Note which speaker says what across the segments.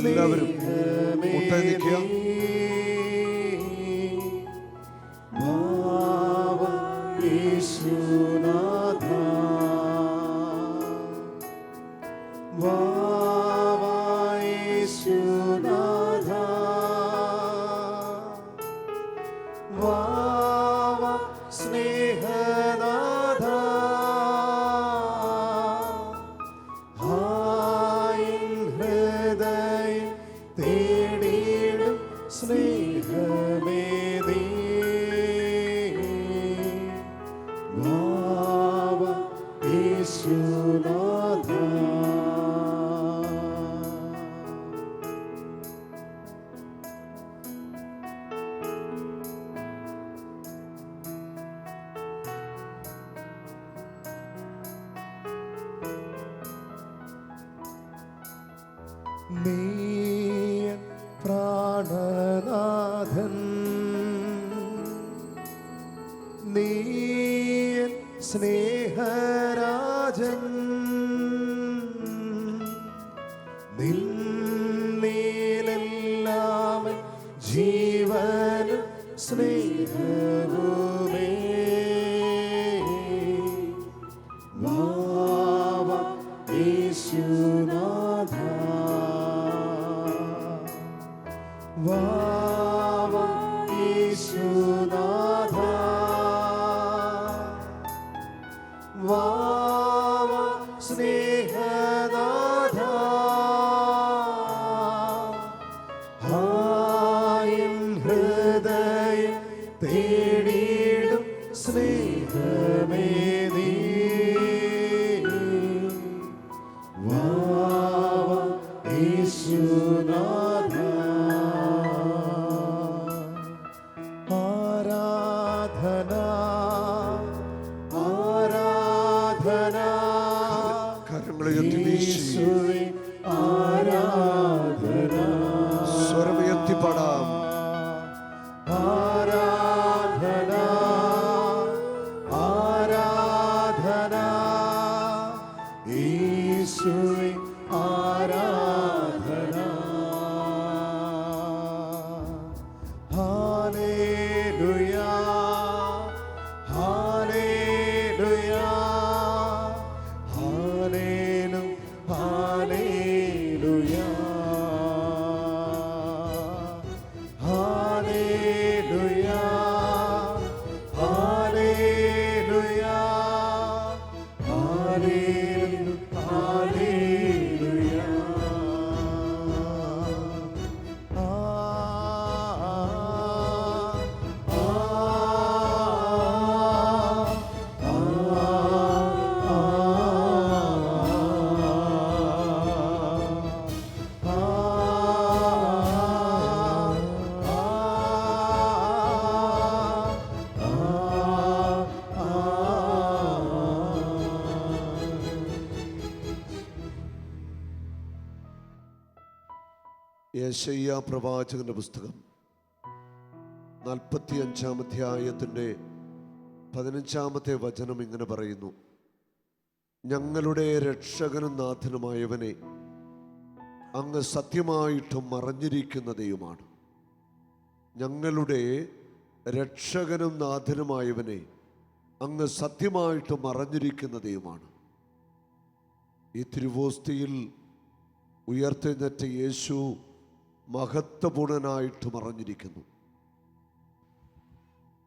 Speaker 1: എല്ലാവരും മുട്ടായി നിൽക്കുക.
Speaker 2: നീ പ്രാണനാഥൻ, നീ സ്നേഹരാജൻ, നിന്നിലെല്ലാം ജീവനും സ്നേഹവുമേ. വാവ യേശുനാഥ, വാവ യേശുനാഥ, വാവ സ്നേഹനാഥ, ആയിൻ ഹൃദയം തേടിയിടും സ്നേഹമേ നീ. വാവ യേശുനാഥ, ആരാധന ആരാധന
Speaker 1: കരങ്ങളുയർത്തി വീശി
Speaker 2: ആരാധന,
Speaker 1: സ്വരമുയർത്തി പാടാം.
Speaker 2: ആരാധന ആരാധന യേശുവേ ആരാധന. ഹല്ലേലൂയ ഹല്ലേലൂയ ഹല്ലേലൂയ ഹല്ലേലൂയ ഹല്ലേലൂയ ഹല്ലേലൂയ ഹല്ലേലൂയ.
Speaker 1: യെശയ്യാ പ്രവാചകന്റെ പുസ്തകം 45-ാം അധ്യായത്തിൻ്റെ 15-ാമത്തെ വചനം ഇങ്ങനെ പറയുന്നു: ഞങ്ങളുടെ രക്ഷകനും നാഥനുമായവനെ അങ്ങ് സത്യമായിട്ടും മറഞ്ഞിരിക്കുന്ന ദൈവമാണ്. ഞങ്ങളുടെ രക്ഷകനും നാഥനുമായവനെ അങ്ങ് സത്യമായിട്ടും മറഞ്ഞിരിക്കുന്ന ദൈവമാണ്. ഈ തിരുവോസ്തിയിൽ ഉയർത്തെഴുന്നേറ്റ യേശു മഹത്വപൂർണനായിട്ട് മറഞ്ഞിരിക്കുന്നു.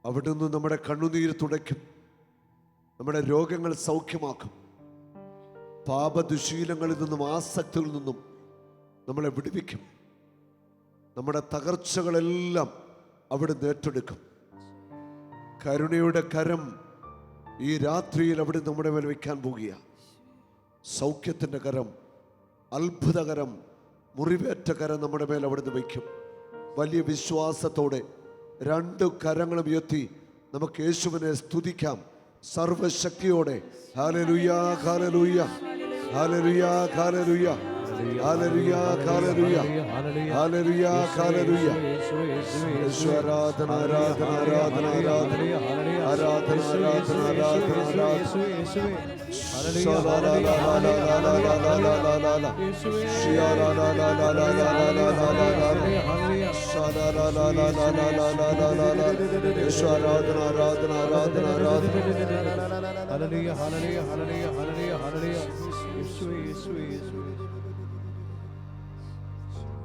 Speaker 1: അവിടുന്ന് നമ്മുടെ കണ്ണുനീര് തുടയ്ക്കും, നമ്മുടെ രോഗങ്ങൾ സൗഖ്യമാക്കും, പാപദുശീലങ്ങളിൽ നിന്നും ആസക്തിയിൽ നിന്നും നമ്മളെ വിടുവിക്കും. നമ്മുടെ തകർച്ചകളെല്ലാം അവിടുന്ന് ഏറ്റെടുക്കും. കരുണയുടെ കരം ഈ രാത്രിയിൽ അവിടെ നമ്മുടെ മേൽ വയ്ക്കാൻ പോകുക. സൗഖ്യത്തിൻ്റെ കരം, അത്ഭുതകരം, മുറിവേറ്റ കരം നമ്മുടെ മേൽ അവിടുന്ന് വയ്ക്കും. വലിയ വിശ്വാസത്തോടെ രണ്ട് കരങ്ങളും ഉയർത്തി നമുക്ക് യേശുവിനെ സ്തുതിക്കാം സർവശക്തിയോടെ. ഹല്ലേലൂയ, ഹല്ലേലൂയ, ഹല്ലേലൂയ, ഹല്ലേലൂയ, ഹല്ലേലൂയ, ഹല്ലേലൂയ, ഹല്ലേലൂയ, ഹല്ലേലൂയ. യേശു ആരാധന, ആരാധന, ആരാധന, ആരാധന, ആരാധന, ആരാധന, ആരാധന,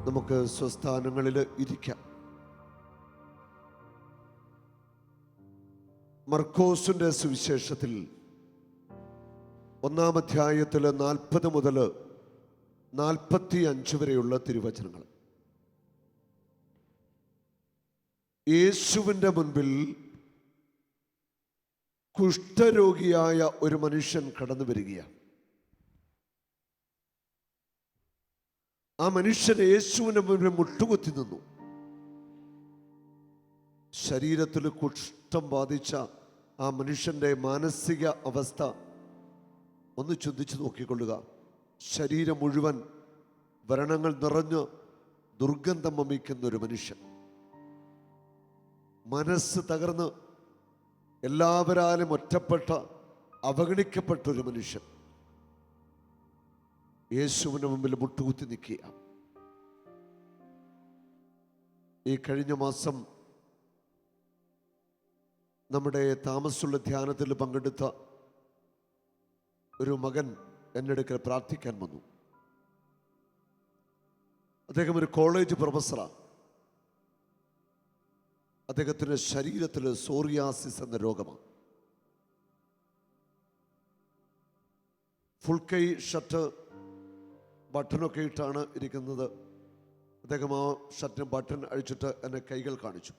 Speaker 1: നമുക്ക് സ്വസ്ഥാനങ്ങളിൽ ഇരിക്കാം. മർക്കോസിന്റെ സുവിശേഷത്തിൽ 1-ാം അധ്യായത്തിൽ 40 മുതൽ 45 വരെയുള്ള തിരുവചനങ്ങൾ. യേശുവിൻ്റെ മുൻപിൽ കുഷ്ഠരോഗിയായ ഒരു മനുഷ്യൻ കടന്നു വരികയാണ്. ആ മനുഷ്യൻ യേശുവിൻ്റെ മുൻപിൽ മുട്ടുകുത്തി നിന്നു. ശരീരത്തിൽ കുഷ്ഠം ബാധിച്ച ആ മനുഷ്യൻ്റെ മാനസിക അവസ്ഥ ഒന്ന് ചിന്തിച്ചു നോക്കിക്കൊള്ളുക. ശരീരം മുഴുവൻ വ്രണങ്ങൾ നിറഞ്ഞ് ദുർഗന്ധം വമിക്കുന്ന ഒരു മനുഷ്യൻ, മനസ്സ് തകർന്ന് എല്ലാവരാലും ഒറ്റപ്പെട്ട അവഗണിക്കപ്പെട്ട ഒരു മനുഷ്യൻ യേശുവിന് മുമ്പിൽ മുട്ടുകുത്തി നിൽക്കുക. ഈ കഴിഞ്ഞ മാസം നമ്മുടെ താമസമുള്ള ധ്യാനത്തിൽ പങ്കെടുത്ത ഒരു മകൻ എൻ്റെ അടുക്കൽ പ്രാർത്ഥിക്കാൻ വന്നു. അദ്ദേഹം ഒരു കോളേജ് പ്രൊഫസറാണ്. അദ്ദേഹത്തിൻ്റെ ശരീരത്തിൽ സോറിയാസിസ് എന്ന രോഗമാണ്. ഫുൾ കൈ ഷർട്ട് ബട്ടണൊക്കെ ഇട്ടാണ് ഇരിക്കുന്നത്. അദ്ദേഹം ആ ഷർട്ടിന് ബട്ടൺ അഴിച്ചിട്ട് എന്നെ കൈകൾ കാണിച്ചു.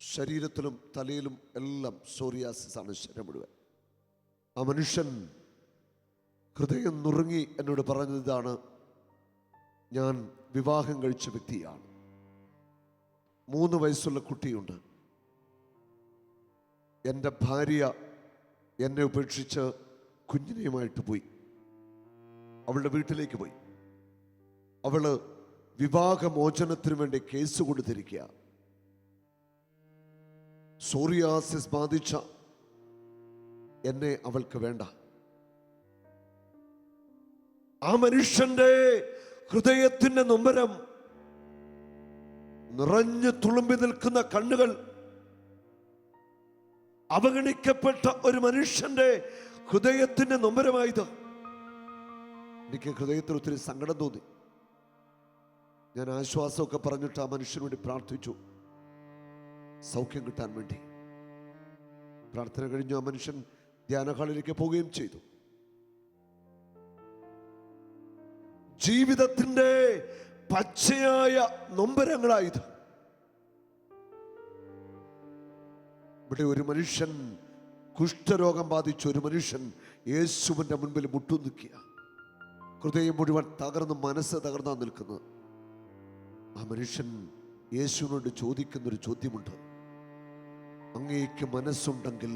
Speaker 1: ശരീരത്തിലും തലയിലും എല്ലാം സോറിയാസിസ് ആണ്, ശരീരം മുഴുവൻ. ആ മനുഷ്യൻ ഹൃദയം നുറുങ്ങി എന്നോട് പറഞ്ഞതാണ്, ഞാൻ വിവാഹം കഴിച്ച വ്യക്തിയാണ്, 3 വയസ്സുള്ള കുട്ടിയുണ്ട്. എൻ്റെ ഭാര്യ എന്നെ ഉപേക്ഷിച്ച് കുഞ്ഞിനെയുമായിട്ട് പോയി, അവളുടെ വീട്ടിലേക്ക് പോയി. അവള് വിവാഹമോചനത്തിന് വേണ്ടി കേസ് കൊടുത്തിരിക്കുക. സോറിയാസിസ് ബാധിച്ച എന്നെ അവൾക്ക് വേണ്ട. ആ മനുഷ്യന്റെ ഹൃദയത്തിന്റെ നൊമ്പരം, നിറഞ്ഞു തുളുമ്പി നിൽക്കുന്ന കണ്ണുകൾ, അവഗണിക്കപ്പെട്ട ഒരു മനുഷ്യന്റെ ഹൃദയത്തിന്റെ നൊമ്പരമായത്. എനിക്ക് ഹൃദയത്തിൽ ഒത്തിരി സങ്കടം തോന്നി. ഞാൻ ആശ്വാസമൊക്കെ പറഞ്ഞിട്ട് ആ മനുഷ്യന് വേണ്ടി പ്രാർത്ഥിച്ചു, സൗഖ്യം കിട്ടാൻ വേണ്ടി. പ്രാർത്ഥന കഴിഞ്ഞു ആ മനുഷ്യൻ ധ്യാന ഹാളിലേക്ക് പോവുകയും ചെയ്തു. ജീവിതത്തിന്റെ പച്ചയായ നൊമ്പരങ്ങളായത്. ഇവിടെ ഒരു മനുഷ്യൻ, കുഷ്ഠരോഗം ബാധിച്ച ഒരു മനുഷ്യൻ യേശുവിന്റെ മുൻപിൽ മുട്ടുനിൽക്കുക. ഹൃദയം മുഴുവൻ തകർന്ന്, മനസ്സ് തകർന്നാ നിൽക്കുന്നത്. ആ മനുഷ്യൻ യേശുവിനോട് ചോദിക്കുന്നൊരു ചോദ്യമുണ്ട്, അങ്ങേക്ക് മനസ്സുണ്ടെങ്കിൽ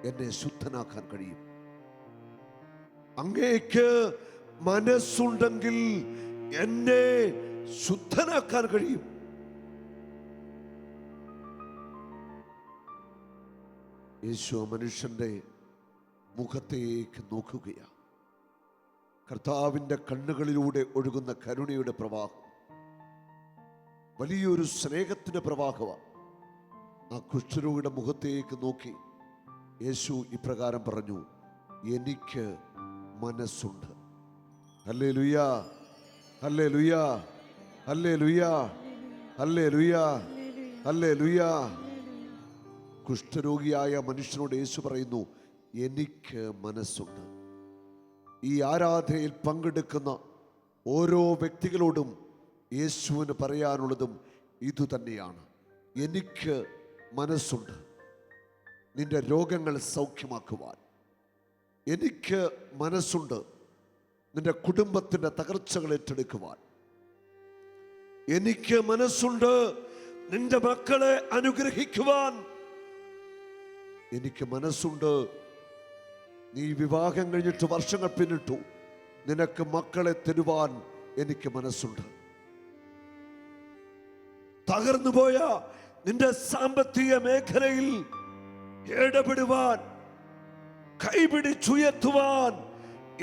Speaker 1: എന്നെ ശുദ്ധനാക്കാൻ കഴിയും. അങ്ങേക്ക് മനസ്സുണ്ടെങ്കിൽ എന്നെ ശുദ്ധനാക്കാൻ കഴിയും. യേശു ആ മനുഷ്യന്റെ മുഖത്തേക്ക് നോക്കുകയാണ്. കർത്താവിൻ്റെ കണ്ണുകളിലൂടെ ഒഴുകുന്ന കരുണയുടെ പ്രവാഹം, വലിയൊരു സ്നേഹത്തിന്റെ പ്രവാഹമാണ്. ആ കുഷ്ഠരോഗിയുടെ മുഖത്തേക്ക് നോക്കി യേശു ഇപ്രകാരം പറഞ്ഞു, എനിക്ക് മനസ്സുണ്ട്. ഹല്ലേലൂയ, ഹല്ലേലൂയ, ഹല്ലേലൂയ, ഹല്ലേലൂയ, ഹല്ലേലൂയ. കുഷ്ഠരോഗിയായ മനുഷ്യനോട് യേശു പറയുന്നു, എനിക്ക് മനസ്സുണ്ട്. ഈ ആരാധനയിൽ പങ്കെടുക്കുന്ന ഓരോ വ്യക്തികളോടും യേശുവിന് പറയാനുള്ളതും ഇതുതന്നെയാണ്. എനിക്ക് മനസ്സുണ്ട് നിന്റെ രോഗങ്ങൾ സൗഖ്യമാക്കുവാൻ. എനിക്ക് മനസ്സുണ്ട് നിന്റെ കുടുംബത്തിൻ്റെ തകർച്ചകൾ ഏറ്റെടുക്കുവാൻ. എനിക്ക് മനസ്സുണ്ട് നിന്റെ മക്കളെ അനുഗ്രഹിക്കുവാൻ. എനിക്ക് മനസ്സുണ്ട്. നീ വിവാഹം കഴിഞ്ഞിട്ട് വർഷങ്ങൾ പിന്നിട്ടു, നിനക്ക് മക്കളെ തരുവാൻ എനിക്ക് മനസ്സുണ്ട്. തകർന്നുപോയ നിന്റെ സാമ്പത്തിക മേഖലയിൽ ഇടപെടുവാൻ, കൈപിടിച്ചുയർത്തുവാൻ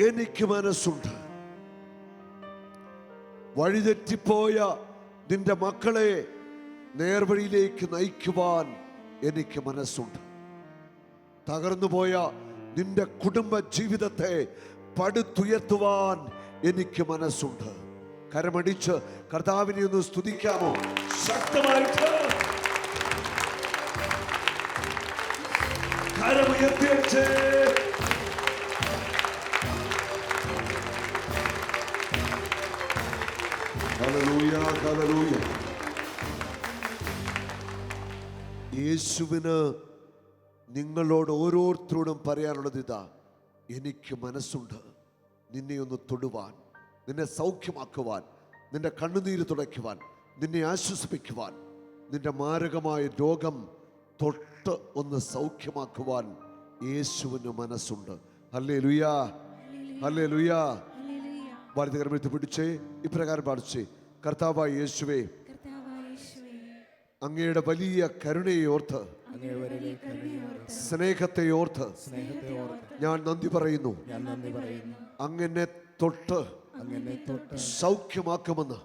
Speaker 1: എനിക്ക് മനസ്സുണ്ട്. വഴിതെറ്റിപ്പോയ നിന്റെ മക്കളെ നേർവഴിയിലേക്ക് നയിക്കുവാൻ എനിക്ക് മനസ്സുണ്ട്. തകർന്നുപോയ നിന്റെ കുടുംബ ജീവിതത്തെ പടുത്തുയർത്തുവാൻ എനിക്ക് മനസ്സുണ്ട്. കരമടിച്ച് കർത്താവിനെ ഒന്ന് സ്തുതിക്കാമോ? ശക്തമായിട്ട് കരമുയർത്തിവെച്ച് ഹല്ലേലൂയ, ഹല്ലേലൂയ. യേശുവിന് നിങ്ങളോട് ഓരോരുത്തരോടും പറയാനുള്ളത് ഇതാ: എനിക്ക് മനസ്സുണ്ട് നിന്നെ ഒന്ന് തൊടുവാൻ, നിന്നെ സൗഖ്യമാക്കുവാൻ, നിന്റെ കണ്ണുനീര് തുടയ്ക്കുവാൻ, നിന്നെ ആശ്വസിപ്പിക്കുവാൻ, നിന്റെ മാരകമായ രോഗം തൊട്ട് ഒന്ന് സൗഖ്യമാക്കുവാൻ യേശുവിന് മനസ്സുണ്ട്. ഹല്ലേലൂയ, ഹല്ലേലൂയ. ഭാരതകരമെടുത്ത് പിടിച്ചേ, ഇപ്രകാരം പാടിച്ചേ: കർത്താവായ യേശുവേ, അങ്ങയുടെ വലിയ കരുണയെ ഓർത്ത്, സ്നേഹത്തെ ഓർത്ത് ഞാൻ നന്ദി പറയുന്നു. അങ്ങനെ തൊട്ട് സൗഖ്യമാക്കുമെന്ന്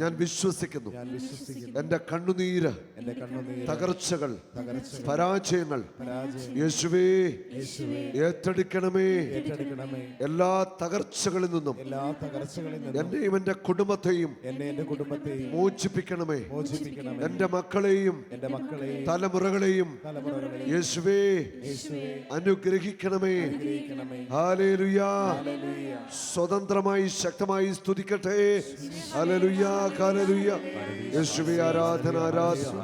Speaker 1: ഞാൻ വിശ്വസിക്കുന്നു. എന്റെ കണ്ണുനീര്, തകർച്ചകൾ, പരാജയങ്ങൾ യേശുവേ ഏറ്റെടുക്കണമേ. എല്ലാ തകർച്ചകളിൽ നിന്നും എന്നെയും എന്റെ കുടുംബത്തെയും മോചിപ്പിക്കണമേ. എന്റെ മക്കളെയും തലമുറകളെയും യേശുവേ അനുഗ്രഹിക്കണമേ. ഹല്ലേലൂയ. സ്വതന്ത്രമായി ശക്തമായി സ്തുതിക്കട്ടെ. ഹല്ലേലൂയ, ഹല്ലേലൂയ. യേശുവേ ആരാധന, ആരാധന.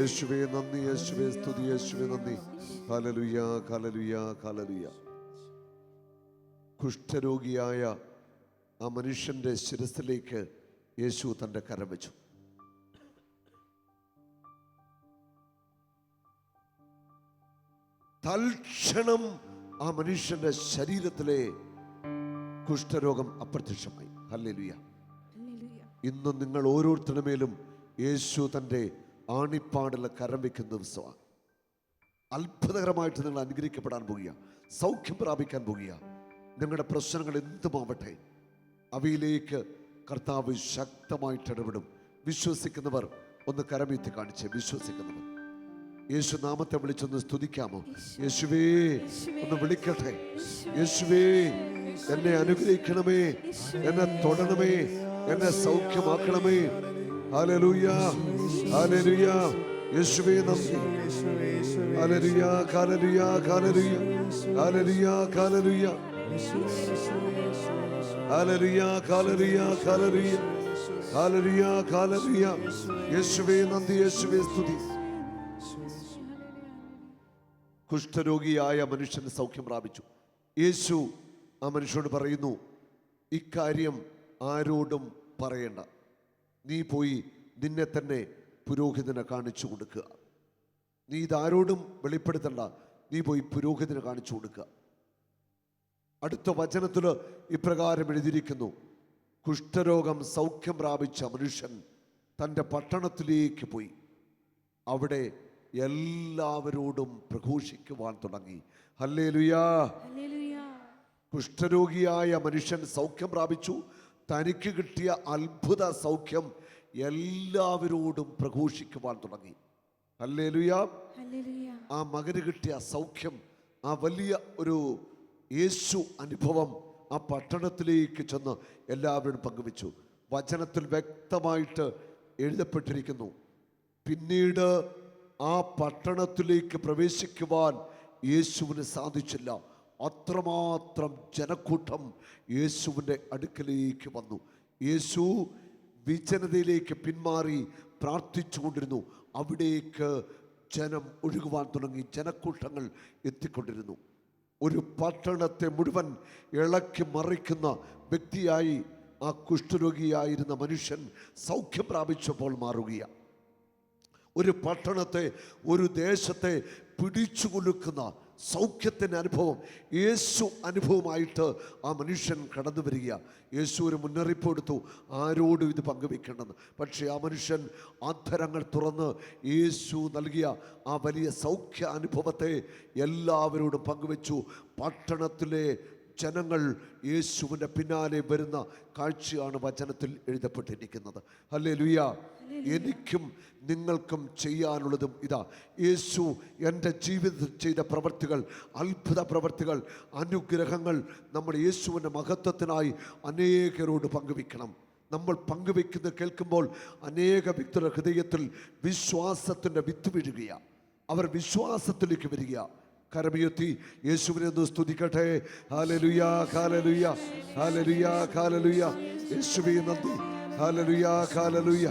Speaker 1: യേശുവേ നന്ദി, യേശുവേ സ്തുതി, യേശുവേ നന്ദി. ഹല്ലേലൂയ, ഹല്ലേലൂയ, ഹല്ലേലൂയ. കുഷ്ഠരോഗിയായ ആ മനുഷ്യന്റെ ശിരസിലേക്ക് യേശു തന്റെ കരം വെച്ചു. തൽക്ഷണം ആ മനുഷ്യന്റെ ശരീരത്തിലെ കുഷ്ഠരോഗം അപ്രത്യക്ഷമായി. ഹല്ലേലൂയ. ഇന്ന് നിങ്ങൾ ഓരോരുത്തരുടെ മേലും യേശു തന്റെ ആണിപ്പാടിലെ കരം വെക്കുന്ന ദിവസമാണ്. അത്ഭുതകരമായിട്ട് നിങ്ങൾ അനുഗ്രഹിക്കപ്പെടാൻ പോകുക, സൗഖ്യം പ്രാപിക്കാൻ പോകുക. നിങ്ങളുടെ പ്രശ്നങ്ങൾ എന്തുമാവട്ടെ, അവയിലേക്ക് കർത്താവ് ശക്തമായിട്ട് ഇടപെടും. വിശ്വസിക്കുന്നവർ ഒന്ന് കരമീത്തി കാണിച്ച്. വിശ്വസിക്കുന്നവർ യേശു നാമത്തെ വിളിച്ചൊന്ന് സ്തുതിക്കാമോ? യേശുവേ ഒന്ന് വിളിക്കട്ടെ. യേശുവേ എന്നെ അനുഗ്രഹിക്കണമേ, എന്നെ തൊടണമേ, എന്നെ സൗഖ്യമാക്കണമേ. ഹല്ലേലൂയ, ഹല്ലേലൂയ. യേശുവേ നന്ദി. ഹല്ലേലൂയ, ഹല്ലേലൂയ, ഹല്ലേലൂയ, ഹല്ലേലൂയ, ഹല്ലേലൂയ, ഹല്ലേലൂയ, ഹല്ലേലൂയ, ഹല്ലേലൂയ, ഹല്ലേലൂയ, ഹല്ലേലൂയ. യേശുവേ നന്ദി, യേശുവേ സ്തുതി. കുഷ്ഠരോഗിയായ മനുഷ്യൻ സൗഖ്യം പ്രാപിച്ചു. യേശു ആ മനുഷ്യനോട് പറയുന്നു, ഇക്കാര്യം ആരോടും പറയണ്ട. നീ പോയി നിന്നെ തന്നെ പുരോഹിതനെ കാണിച്ചു കൊടുക്കുക. നീ ഇതാരോടും വെളിപ്പെടുത്തണ്ട. നീ പോയി പുരോഹിതനെ കാണിച്ചു കൊടുക്കുക. അടുത്ത വചനത്തിൽ ഇപ്രകാരം എഴുതിയിരിക്കുന്നു: കുഷ്ഠരോഗം സൗഖ്യം പ്രാപിച്ച മനുഷ്യൻ തൻ്റെ പട്ടണത്തിലേക്ക് പോയി അവിടെ എല്ലാവരോടും പ്രഘോഷിക്കുവാൻ തുടങ്ങി. ഹല്ലേലൂയ. കുഷ്ഠരോഗിയായ മനുഷ്യൻ സൗഖ്യം പ്രാപിച്ചു. തനിക്ക് കിട്ടിയ അത്ഭുത സൗഖ്യം എല്ലാവരോടും പ്രഘോഷിക്കുവാൻ തുടങ്ങി. ഹല്ലേലൂയ. ആ മകന് കിട്ടിയ സൗഖ്യം, ആ വലിയ ഒരു യേശു അനുഭവം ആ പട്ടണത്തിലേക്ക് ചെന്ന് എല്ലാവരോടും പങ്കുവെച്ചു. വചനത്തിൽ വ്യക്തമായിട്ട് എഴുതപ്പെട്ടിരിക്കുന്നു, പിന്നീട് ആ പട്ടണത്തിലേക്ക് പ്രവേശിക്കുവാൻ യേശുവിന് സാധിച്ചില്ല. അത്രമാത്രം ജനക്കൂട്ടം യേശുവിൻ്റെ അടുക്കലേക്ക് വന്നു. യേശു വിജനതയിലേക്ക് പിന്മാറി പ്രാർത്ഥിച്ചുകൊണ്ടിരുന്നു. അവിടേക്ക് ജനം ഒഴുകുവാൻ തുടങ്ങി. ജനക്കൂട്ടങ്ങൾ എത്തിക്കൊണ്ടിരുന്നു. ഒരു പട്ടണത്തെ മുഴുവൻ ഇളക്കി മറിക്കുന്ന വ്യക്തിയായി ആ കുഷ്ഠരോഗിയായിരുന്ന മനുഷ്യൻ സൗഖ്യം പ്രാപിച്ചപ്പോൾ മാറുകയാണ്. ഒരു പട്ടണത്തെ, ഒരു ദേശത്തെ പിടിച്ചു കുലുക്കുന്ന സൗഖ്യത്തിൻ്റെ അനുഭവം, യേശു അനുഭവമായിട്ട് ആ മനുഷ്യൻ കടന്നു വരിക. യേശു ഒരു മുന്നറിയിപ്പ് കൊടുത്തു, ആരോടും ഇത് പങ്കുവെക്കേണ്ടെന്ന്. പക്ഷേ ആ മനുഷ്യൻ അധരങ്ങൾ തുറന്ന് യേശു നൽകിയ ആ വലിയ സൗഖ്യ അനുഭവത്തെ എല്ലാവരോടും പങ്കുവെച്ചു. പട്ടണത്തിലെ ജനങ്ങൾ യേശുവിൻ്റെ പിന്നാലെ വരുന്ന കാഴ്ചയാണ് വചനത്തിൽ എഴുതപ്പെട്ടിരിക്കുന്നത്. ഹല്ലേലൂയ. എനിക്കും നിങ്ങൾക്കും ചെയ്യാനുള്ളതും ഇതാ. യേശു എൻ്റെ ജീവിതത്തിൽ ചെയ്ത പ്രവൃത്തികൾ, അത്ഭുത പ്രവൃത്തികൾ, അനുഗ്രഹങ്ങൾ നമ്മൾ യേശുവിൻ്റെ മഹത്വത്തിനായി അനേകരോട് പങ്കുവെക്കണം. നമ്മൾ പങ്കുവെക്കുന്നത് കേൾക്കുമ്പോൾ അനേക വ്യക്തികളുടെ ഹൃദയത്തിൽ വിശ്വാസത്തിൻ്റെ വിത്ത് വീഴുകയാണ്. അവർ വിശ്വാസത്തിലേക്ക് വരിക. കരമുയർത്തി യേശുവിനെ ഒന്ന് സ്തുതിക്കട്ടെ. ഹല്ലേലൂയ, ഹല്ലേലൂയ, ഹല്ലേലൂയ, ഹല്ലേലൂയ. യേശുവേ നന്ദി. ഹല്ലേലൂയ, ഹല്ലേലൂയ.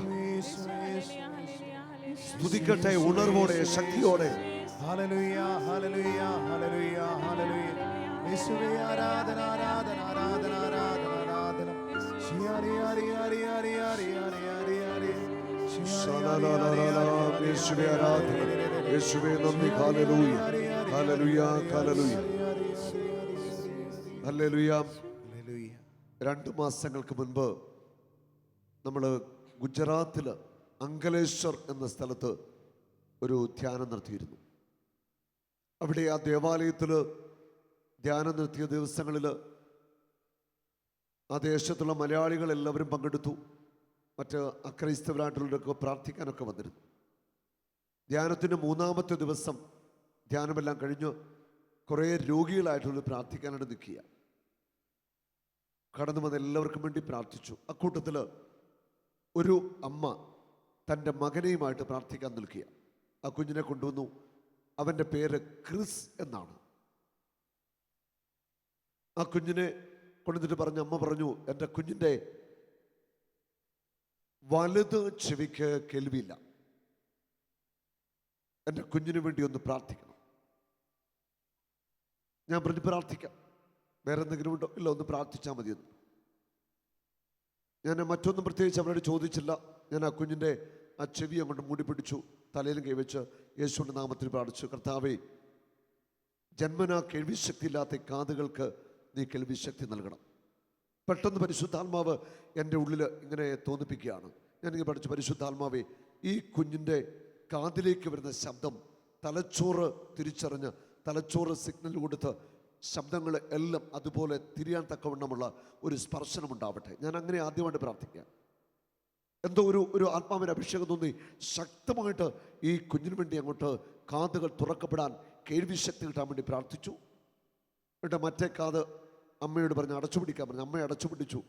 Speaker 1: സ്തുതിക്കട്ടെ ഉണർവോടെ, ശക്തിയോടെ.
Speaker 2: ഹല്ലേലൂയ, ഹല്ലേലൂയ, ഹല്ലേലൂയ, ഹല്ലേലൂയ. യേശുവേ ആരാധന, ആരാധന, ആരാധന, ആരാധന, ആരാധന. ശിയാരി ആരി ആരി ആരി ആരി ആരി ആരി ആരി.
Speaker 1: യേശുവേ ആരാധന, യേശുവേ നന്ദി. ഹല്ലേലൂയ, ഹല്ലേലൂയ, ഹല്ലേലൂയ, ഹല്ലേലൂയ. 2 മാസങ്ങൾക്ക് മുൻപ് നമ്മൾ ഗുജറാത്തിൽ അങ്കലേശ്വർ എന്ന സ്ഥലത്ത് ഒരു ധ്യാനം നടത്തിയിരുന്നു. അവിടെ ആ ദേവാലയത്തിൽ ധ്യാനം നടത്തിയ ദിവസങ്ങളിൽ ആ ദേശത്തുള്ള മലയാളികൾ എല്ലാവരും പങ്കെടുത്തു. മറ്റ് അക്രൈസ്തവരായിട്ടുള്ളവരൊക്കെ പ്രാർത്ഥിക്കാനൊക്കെ വന്നിരുന്നു. ധ്യാനത്തിൻ്റെ 3-ാമത്തെ ദിവസം ധ്യാനമെല്ലാം കഴിഞ്ഞ് കുറേ രോഗികളായിട്ടുള്ള പ്രാർത്ഥിക്കാനായിട്ട് നിൽക്കുക. കടന്നു വന്ന് എല്ലാവർക്കും വേണ്ടി പ്രാർത്ഥിച്ചു. അക്കൂട്ടത്തിൽ ഒരു അമ്മ തൻ്റെ മകനെയുമായിട്ട് പ്രാർത്ഥിക്കാൻ നിൽക്കുക. ആ കുഞ്ഞിനെ കൊണ്ടുവന്നു. അവൻ്റെ പേര് ക്രിസ് എന്നാണ്. ആ കുഞ്ഞിനെ കൊണ്ടുവന്നിട്ട് പറഞ്ഞു, അമ്മ പറഞ്ഞു, എൻ്റെ കുഞ്ഞിൻ്റെ വലത് ചെവിക്ക് കേൾവിയില്ല, എൻ്റെ കുഞ്ഞിന് വേണ്ടി ഒന്ന് പ്രാർത്ഥിക്കണം. ഞാൻ പറഞ്ഞു, പ്രാർത്ഥിക്കാം, വേറെ എന്തെങ്കിലും ഉണ്ടോ? ഇല്ല, ഒന്ന് പ്രാർത്ഥിച്ചാൽ മതിയെന്ന്. ഞാൻ മറ്റൊന്നും പ്രത്യേകിച്ച് അവരോട് ചോദിച്ചില്ല. ഞാൻ ആ കുഞ്ഞിൻ്റെ ആ ചെവി അങ്ങോട്ട് മൂടി പിടിച്ചു, തലയിലും കൈവച്ച് യേശുവിൻ്റെ നാമത്തിൽ പ്രാർത്ഥിച്ചു. കർത്താവേ, ജന്മനാ കേൾവിശക്തി ഇല്ലാത്ത കാതുകൾക്ക് നീ കേൾവിശക്തി നൽകണം. പെട്ടെന്ന് പരിശുദ്ധാത്മാവ് എൻ്റെ ഉള്ളിൽ ഇങ്ങനെ തോന്നിപ്പിക്കുകയാണ്. ഞാനിങ്ങനെ പഠിച്ചു, പരിശുദ്ധാത്മാവേ, ഈ കുഞ്ഞിൻ്റെ കാതിലേക്ക് വരുന്ന ശബ്ദം തലച്ചോറ് തിരിച്ചറിഞ്ഞ് തലച്ചോറ് സിഗ്നൽ കൊടുത്ത് ശബ്ദങ്ങൾ എല്ലാം അതുപോലെ തിരിയാൻ തക്കവണ്ണമുള്ള ഒരു സ്പർശനം ഉണ്ടാവട്ടെ. ഞാൻ അങ്ങനെ ആദ്യമായിട്ട് പ്രാർത്ഥിക്കുക. എന്തോ ഒരു ആത്മാവിൻ്റെ അഭിഷേകം തോന്നി. ശക്തമായിട്ട് ഈ കുഞ്ഞിന് വേണ്ടി അങ്ങോട്ട് കാതുകൾ തുറക്കപ്പെടാൻ, കേൾവിശക്തി കിട്ടാൻ വേണ്ടി പ്രാർത്ഥിച്ചു. എന്നിട്ട് മറ്റേ കാത് അമ്മയോട് പറഞ്ഞ് അടച്ചു പിടിക്കാൻ പറഞ്ഞു. അമ്മയെ അടച്ചു പിടിച്ചു.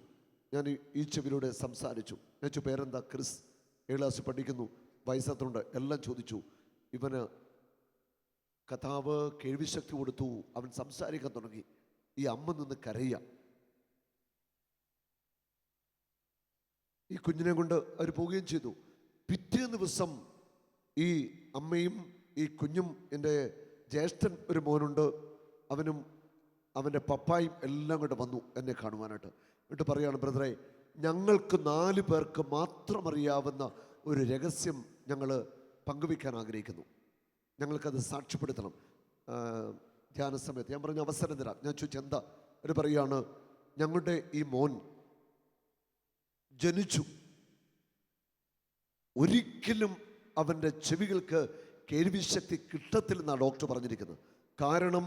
Speaker 1: ഞാൻ ഈ ചെവിയിലൂടെ സംസാരിച്ചു. ഞാൻ പേരെന്താ? ക്രിസ്, 7 ക്ലാസ്സിൽ പഠിക്കുന്നു, വയസ്സത്തുണ്ട്, എല്ലാം ചോദിച്ചു. ഇവന് കഥാവ് കേൾവിശക്തി കൊടുത്തു. അവൻ സംസാരിക്കാൻ തുടങ്ങി. ഈ അമ്മ നിന്ന് കരയുക. ഈ കുഞ്ഞിനെ കൊണ്ട് അവർ പോവുകയും ചെയ്തു. പിറ്റേ ദിവസം ഈ അമ്മയും ഈ കുഞ്ഞും, എൻ്റെ ജ്യേഷ്ഠൻ ഒരു മോനുണ്ട്, അവനും അവൻ്റെ പപ്പായും എല്ലാം കൂടെ വന്നു എന്നെ കാണുവാനായിട്ട്. എന്നിട്ട് പറയുകയാണ്, ബ്രദറെ, ഞങ്ങൾക്ക് 4 പേർക്ക് മാത്രം അറിയാവുന്ന ഒരു രഹസ്യം ഞങ്ങൾ പങ്കുവയ്ക്കാൻ ആഗ്രഹിക്കുന്നു. ഞങ്ങൾക്കത് സാക്ഷ്യപ്പെടുത്തണം ധ്യാന സമയത്ത്. ഞാൻ പറഞ്ഞു, അവസരം തരാം. ഞാൻ ചോദിച്ചു, എന്താ? അവർ പറയുകയാണ്, ഞങ്ങളുടെ ഈ മോൻ ജനിച്ചു, ഒരിക്കലും അവൻ്റെ ചെവികൾക്ക് കേൾവിശക്തി കിട്ടത്തില്ലെന്നാണ് ഡോക്ടർ പറഞ്ഞിരിക്കുന്നത്. കാരണം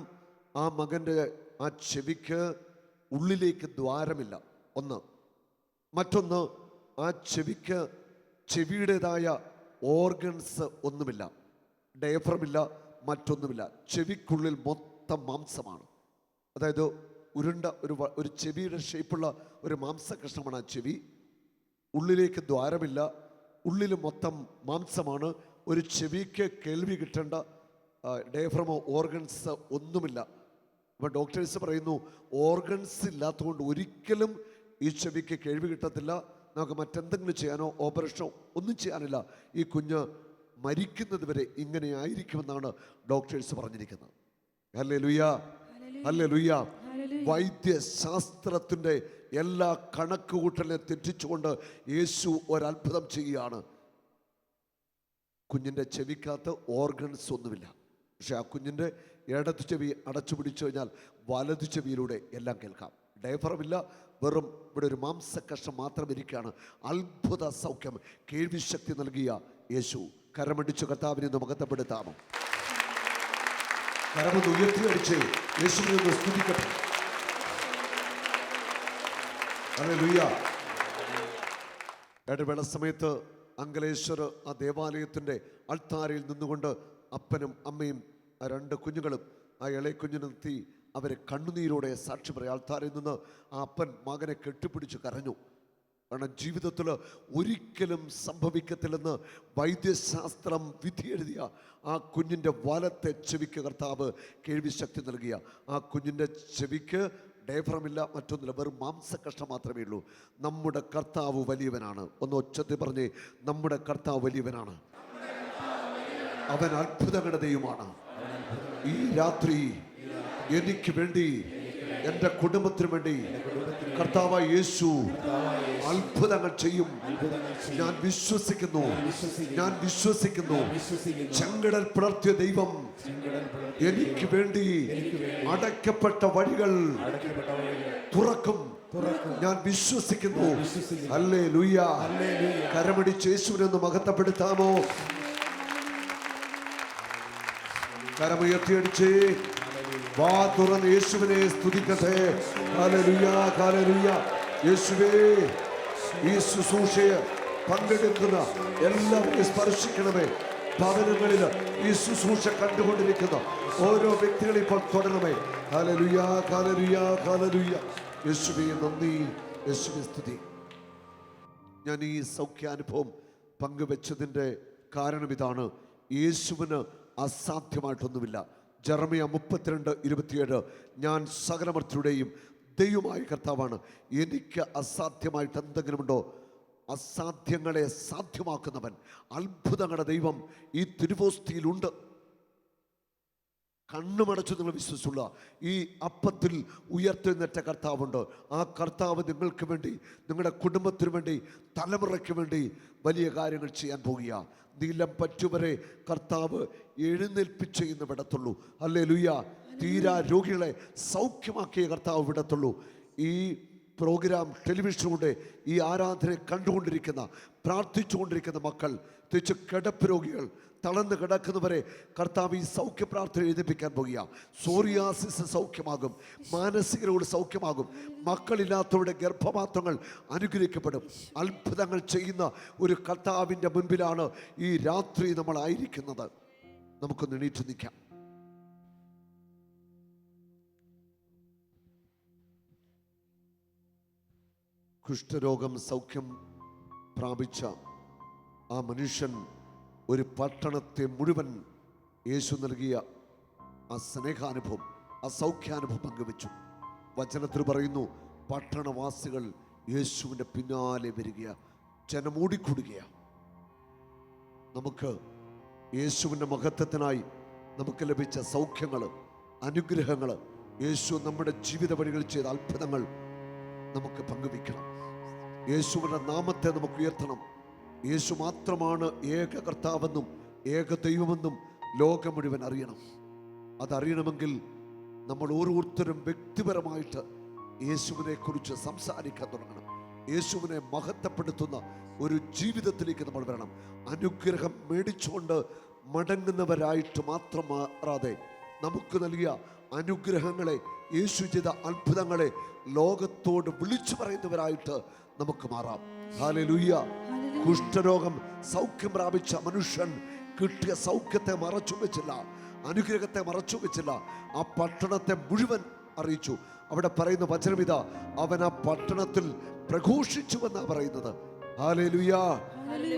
Speaker 1: ആ മകൻ്റെ ആ ചെവിക്ക് ഉള്ളിലേക്ക് ദ്വാരമില്ല, ഒന്ന്. മറ്റൊന്ന്, ആ ചെവിക്ക് ചെവിയുടേതായ ഓർഗൻസ് ഒന്നുമില്ല, ഡയഫ്രമില്ല, മറ്റൊന്നുമില്ല. ചെവിക്കുള്ളിൽ മൊത്തം മാംസമാണ്. അതായത് ഉരുണ്ട ഒരു ചെവിയുടെ ഷേപ്പുള്ള ഒരു മാംസകഷ്ണമാണ് ആ ചെവി. ഉള്ളിലേക്ക് ദ്വാരമില്ല, ഉള്ളിൽ മൊത്തം മാംസമാണ്. ഒരു ചെവിക്ക് കേൾവി കിട്ടേണ്ട ഡയഫ്രമോ ഓർഗൻസ് ഒന്നുമില്ല. അപ്പോൾ ഡോക്ടേഴ്സ് പറയുന്നു ഓർഗൻസ് ഇല്ലാത്തതുകൊണ്ട് ഒരിക്കലും ഈ ചെവിക്ക് കേൾവി കിട്ടത്തില്ല, നമുക്ക് മറ്റെന്തെങ്കിലും ചെയ്യാനോ ഓപ്പറേഷനോ ഒന്നും ചെയ്യാനില്ല, ഈ കുഞ്ഞ് മരിക്കുന്നത് വരെ ഇങ്ങനെ ആയിരിക്കുമെന്നാണ് ഡോക്ടേഴ്സ് പറഞ്ഞിരിക്കുന്നത്. ഹല്ലേലൂയ, ഹല്ലേലൂയ. വൈദ്യശാസ്ത്രത്തിൻ്റെ എല്ലാ കണക്കുകൂട്ടലിനെ തെറ്റിച്ചുകൊണ്ട് യേശു ഒരത്ഭുതം ചെയ്യുകയാണ്. കുഞ്ഞിൻ്റെ ചെവിക്കകത്ത് ഓർഗൻസ് ഒന്നുമില്ല, പക്ഷെ ആ കുഞ്ഞിൻ്റെ ഇടതു ചെവി അടച്ചു പിടിച്ചു കഴിഞ്ഞാൽ വലതു ചെവിയിലൂടെ എല്ലാം കേൾക്കാം. ഡയഫ്രമില്ല, വെറും ഇവിടെ ഒരു മാംസകഷ്ണം മാത്രം ഇരിക്കുകയാണ്. അത്ഭുത സൗഖ്യം, കേൾവി ശക്തി നൽകിയ യേശു. കരമടിച്ചു കർത്താവിനെ ഒന്ന് മഹത്വപ്പെടുത്താമോ? കരമൊന്ന് ഉയർത്തിയടിച്ച് യേശുവിനെ ഒന്ന് സ്തുതിക്കട്ടെ. ഹല്ലേലൂയ. ഇടവേള സമയത്ത് അങ്കലേശ്വർ ആ ദേവാലയത്തിൻ്റെ അൾത്താരയിൽ നിന്നുകൊണ്ട് അപ്പനും അമ്മയും ആ രണ്ട് കുഞ്ഞുങ്ങളും ആ ഇളയ കുഞ്ഞിനെ നിർത്തി അവരെ കണ്ണുനീരോടെ സാക്ഷി പറയും. ആൾത്താരിൽ നിന്ന് ആ അപ്പൻ മകനെ കെട്ടിപ്പിടിച്ച് കരഞ്ഞു. കാരണം ജീവിതത്തിൽ ഒരിക്കലും സംഭവിക്കത്തില്ലെന്ന് വൈദ്യശാസ്ത്രം വിധി എഴുതിയ ആ കുഞ്ഞിൻ്റെ വലത്തെ ചെവിക്ക് കർത്താവ് കേൾവി ശക്തി നൽകിയ ആ കുഞ്ഞിൻ്റെ ചെവിക്ക് ഡയഫ്രമില്ല, മറ്റൊന്നില്ല, വെറും മാംസകഷ്ണം മാത്രമേ ഉള്ളൂ. നമ്മുടെ കർത്താവ് വലിയവനാണ്. ഒന്ന് ഒച്ചത്തിൽ പറഞ്ഞേ, നമ്മുടെ കർത്താവ് വലിയവനാണ്, അവൻ അത്ഭുതങ്ങളുടെ ദൈവമാണ്. ഈ രാത്രി എനിക്ക് വേണ്ടി, എൻ്റെ കുടുംബത്തിന് വേണ്ടി കർത്താവായ യേശു അത്ഭുതങ്ങൾ ചെയ്യും. ഞാൻ വിശ്വസിക്കുന്നു, ഞാൻ വിശ്വസിക്കുന്നു. ചെങ്കടൽ പിളർത്തിയ ദൈവം എനിക്ക് വേണ്ടി അടയ്ക്കപ്പെട്ട വഴികൾ തുറക്കും. ഞാൻ വിശ്വസിക്കുന്നു. ഹല്ലേലൂയ. കരമടിച്ച് യേശുവിനെ ഒന്ന് മഹത്വപ്പെടുത്താമോ? കരമുയർത്തിയടിച്ച് വാ തുറന്ന് യേശുവിനെ സ്തുതിക്കട്ടെ. ഹല്ലേലൂയ, ഹല്ലേലൂയ. യേശുവേ, ഈ ശുശ്രൂഷയെ പങ്കെടുക്കുന്ന എല്ലാവരെയും സ്പർശിക്കണമേ. ഭവനങ്ങളിൽ ഈ ശുശ്രൂഷ കണ്ടുകൊണ്ടിരിക്കുന്ന ഓരോ വ്യക്തികളെ ഇപ്പോൾ തുടരണമേ. ഹല്ലേലൂയ, ഹല്ലേലൂയ, ഹല്ലേലൂയ. യേശുവേ നന്ദി, യേശുവേ സ്തുതി. ഞാൻ ഈ സൗഖ്യാനുഭവം പങ്കുവെച്ചതിൻ്റെ കാരണം ഇതാണ്. യേശുവിന് അസാധ്യമായിട്ടൊന്നുമില്ല. ജെറമിയ 32:27 ഞാൻ സകലമർത്തിയുടെയും ദൈവമായ കർത്താവാണ്, എനിക്ക് അസാധ്യമായിട്ട് എന്തെങ്കിലുമുണ്ടോ? അസാധ്യങ്ങളെ സാധ്യമാക്കുന്നവൻ, അത്ഭുതങ്ങളുടെ ദൈവം ഈ തിരുവോസ്തിയിലുണ്ട്. കണ്ണുമടച്ചു നിങ്ങൾ വിശ്വസിച്ചുള്ള ഈ അപ്പത്തിൽ ഉയർത്തെഴുന്നേറ്റ കർത്താവുണ്ട്. ആ കർത്താവ് നിങ്ങൾക്ക് വേണ്ടി, നിങ്ങളുടെ കുടുംബത്തിന് വേണ്ടി, തലമുറയ്ക്ക് വേണ്ടി വലിയ കാര്യങ്ങൾ ചെയ്യാൻ പോകുക. നീലം പറ്റുവരെ കർത്താവ് എഴുന്നേൽപ്പിച്ച് ഇന്ന് വിടത്തുള്ളൂ. ഹല്ലേലൂയ. തീരാ രോഗികളെ സൗഖ്യമാക്കിയ കർത്താവ് വിടത്തുള്ളൂ. ഈ പ്രോഗ്രാം ടെലിവിഷനിലൂടെ ഈ ആരാധന കണ്ടുകൊണ്ടിരിക്കുന്ന, പ്രാർത്ഥിച്ചുകൊണ്ടിരിക്കുന്ന മക്കൾ, തിരിച്ച് കിടപ്പ് രോഗികൾ, തളർന്ന് കിടക്കുന്നവരെ കർത്താവ് ഈ സൗഖ്യ പ്രാർത്ഥന എഴുതിപ്പിക്കാൻ പോകുക. സോറിയാസിസ് സൗഖ്യമാകും, മാനസിക രോഗം സൗഖ്യമാകും, മക്കളില്ലാത്തവരുടെ ഗർഭപാത്രങ്ങൾ അനുഗ്രഹിക്കപ്പെടും. അത്ഭുതങ്ങൾ ചെയ്യുന്ന ഒരു കർത്താവിൻ്റെ മുൻപിലാണ് ഈ രാത്രി നമ്മളായിരിക്കുന്നത്. നമുക്കൊന്ന് എണീറ്റ് നിൽക്കാം. കുഷ്ഠരോഗം സൗഖ്യം പ്രാപിച്ച ആ മനുഷ്യൻ ഒരു പട്ടണത്തെ മുഴുവൻ യേശു നൽകിയ ആ സ്നേഹാനുഭവം, ആ സൗഖ്യാനുഭവം പങ്കുവെച്ചു. വചനത്തിൽ പറയുന്നു, പട്ടണവാസികൾ യേശുവിൻ്റെ പിന്നാലെ വരിക, ജനമൂടിക്കൂടുകയാ. നമുക്ക് യേശുവിൻ്റെ മഹത്വത്തിനായി നമുക്ക് ലഭിച്ച സൗഖ്യങ്ങൾ, അനുഗ്രഹങ്ങൾ, യേശു നമ്മുടെ ജീവിത വഴികൾ ചെയ്ത അത്ഭുതങ്ങൾ നമുക്ക് പങ്കുവെക്കണം. യേശുവിൻ്റെ നാമത്തെ നമുക്ക് ഉയർത്തണം. യേശു മാത്രമാണ് ഏക കർത്താവെന്നും ഏക ദൈവമെന്നും ലോകം മുഴുവൻ അറിയണം. അതറിയണമെങ്കിൽ നമ്മൾ ഓരോരുത്തരും വ്യക്തിപരമായിട്ട് യേശുവിനെ കുറിച്ച് സംസാരിക്കാൻ തുടങ്ങണം. യേശുവിനെ മഹത്വപ്പെടുത്തുന്ന ഒരു ജീവിതത്തിലേക്ക് നമ്മൾ വരണം. അനുഗ്രഹം മേടിച്ചുകൊണ്ട് മടങ്ങുന്നവരായിട്ട് മാത്രം മാറാതെ നമുക്ക് നൽകിയ അനുഗ്രഹങ്ങളെ, യേശു ചെയ്ത അത്ഭുതങ്ങളെ ലോകത്തോട് വിളിച്ചു പറയുന്നവരായിട്ട് നമുക്ക് മാറാം. ഹല്ലേലൂയ. കുഷ്ഠരോഗം സൗഖ്യം പ്രാപിച്ച മനുഷ്യൻ കിട്ടിയ സൗഖ്യത്തെ മറച്ചു വെച്ചില്ല, അനുഗ്രഹത്തെ മറച്ചു വെച്ചില്ല. ആ പട്ടണത്തെ മുഴുവൻ അറിയിച്ചു. അവിടെ പറയുന്ന വചനം ഇതാ, അവൻ ആ പട്ടണത്തിൽ പ്രഘോഷിച്ചുവെന്നാ പറയുന്നത്. ഹല്ലേലൂയ.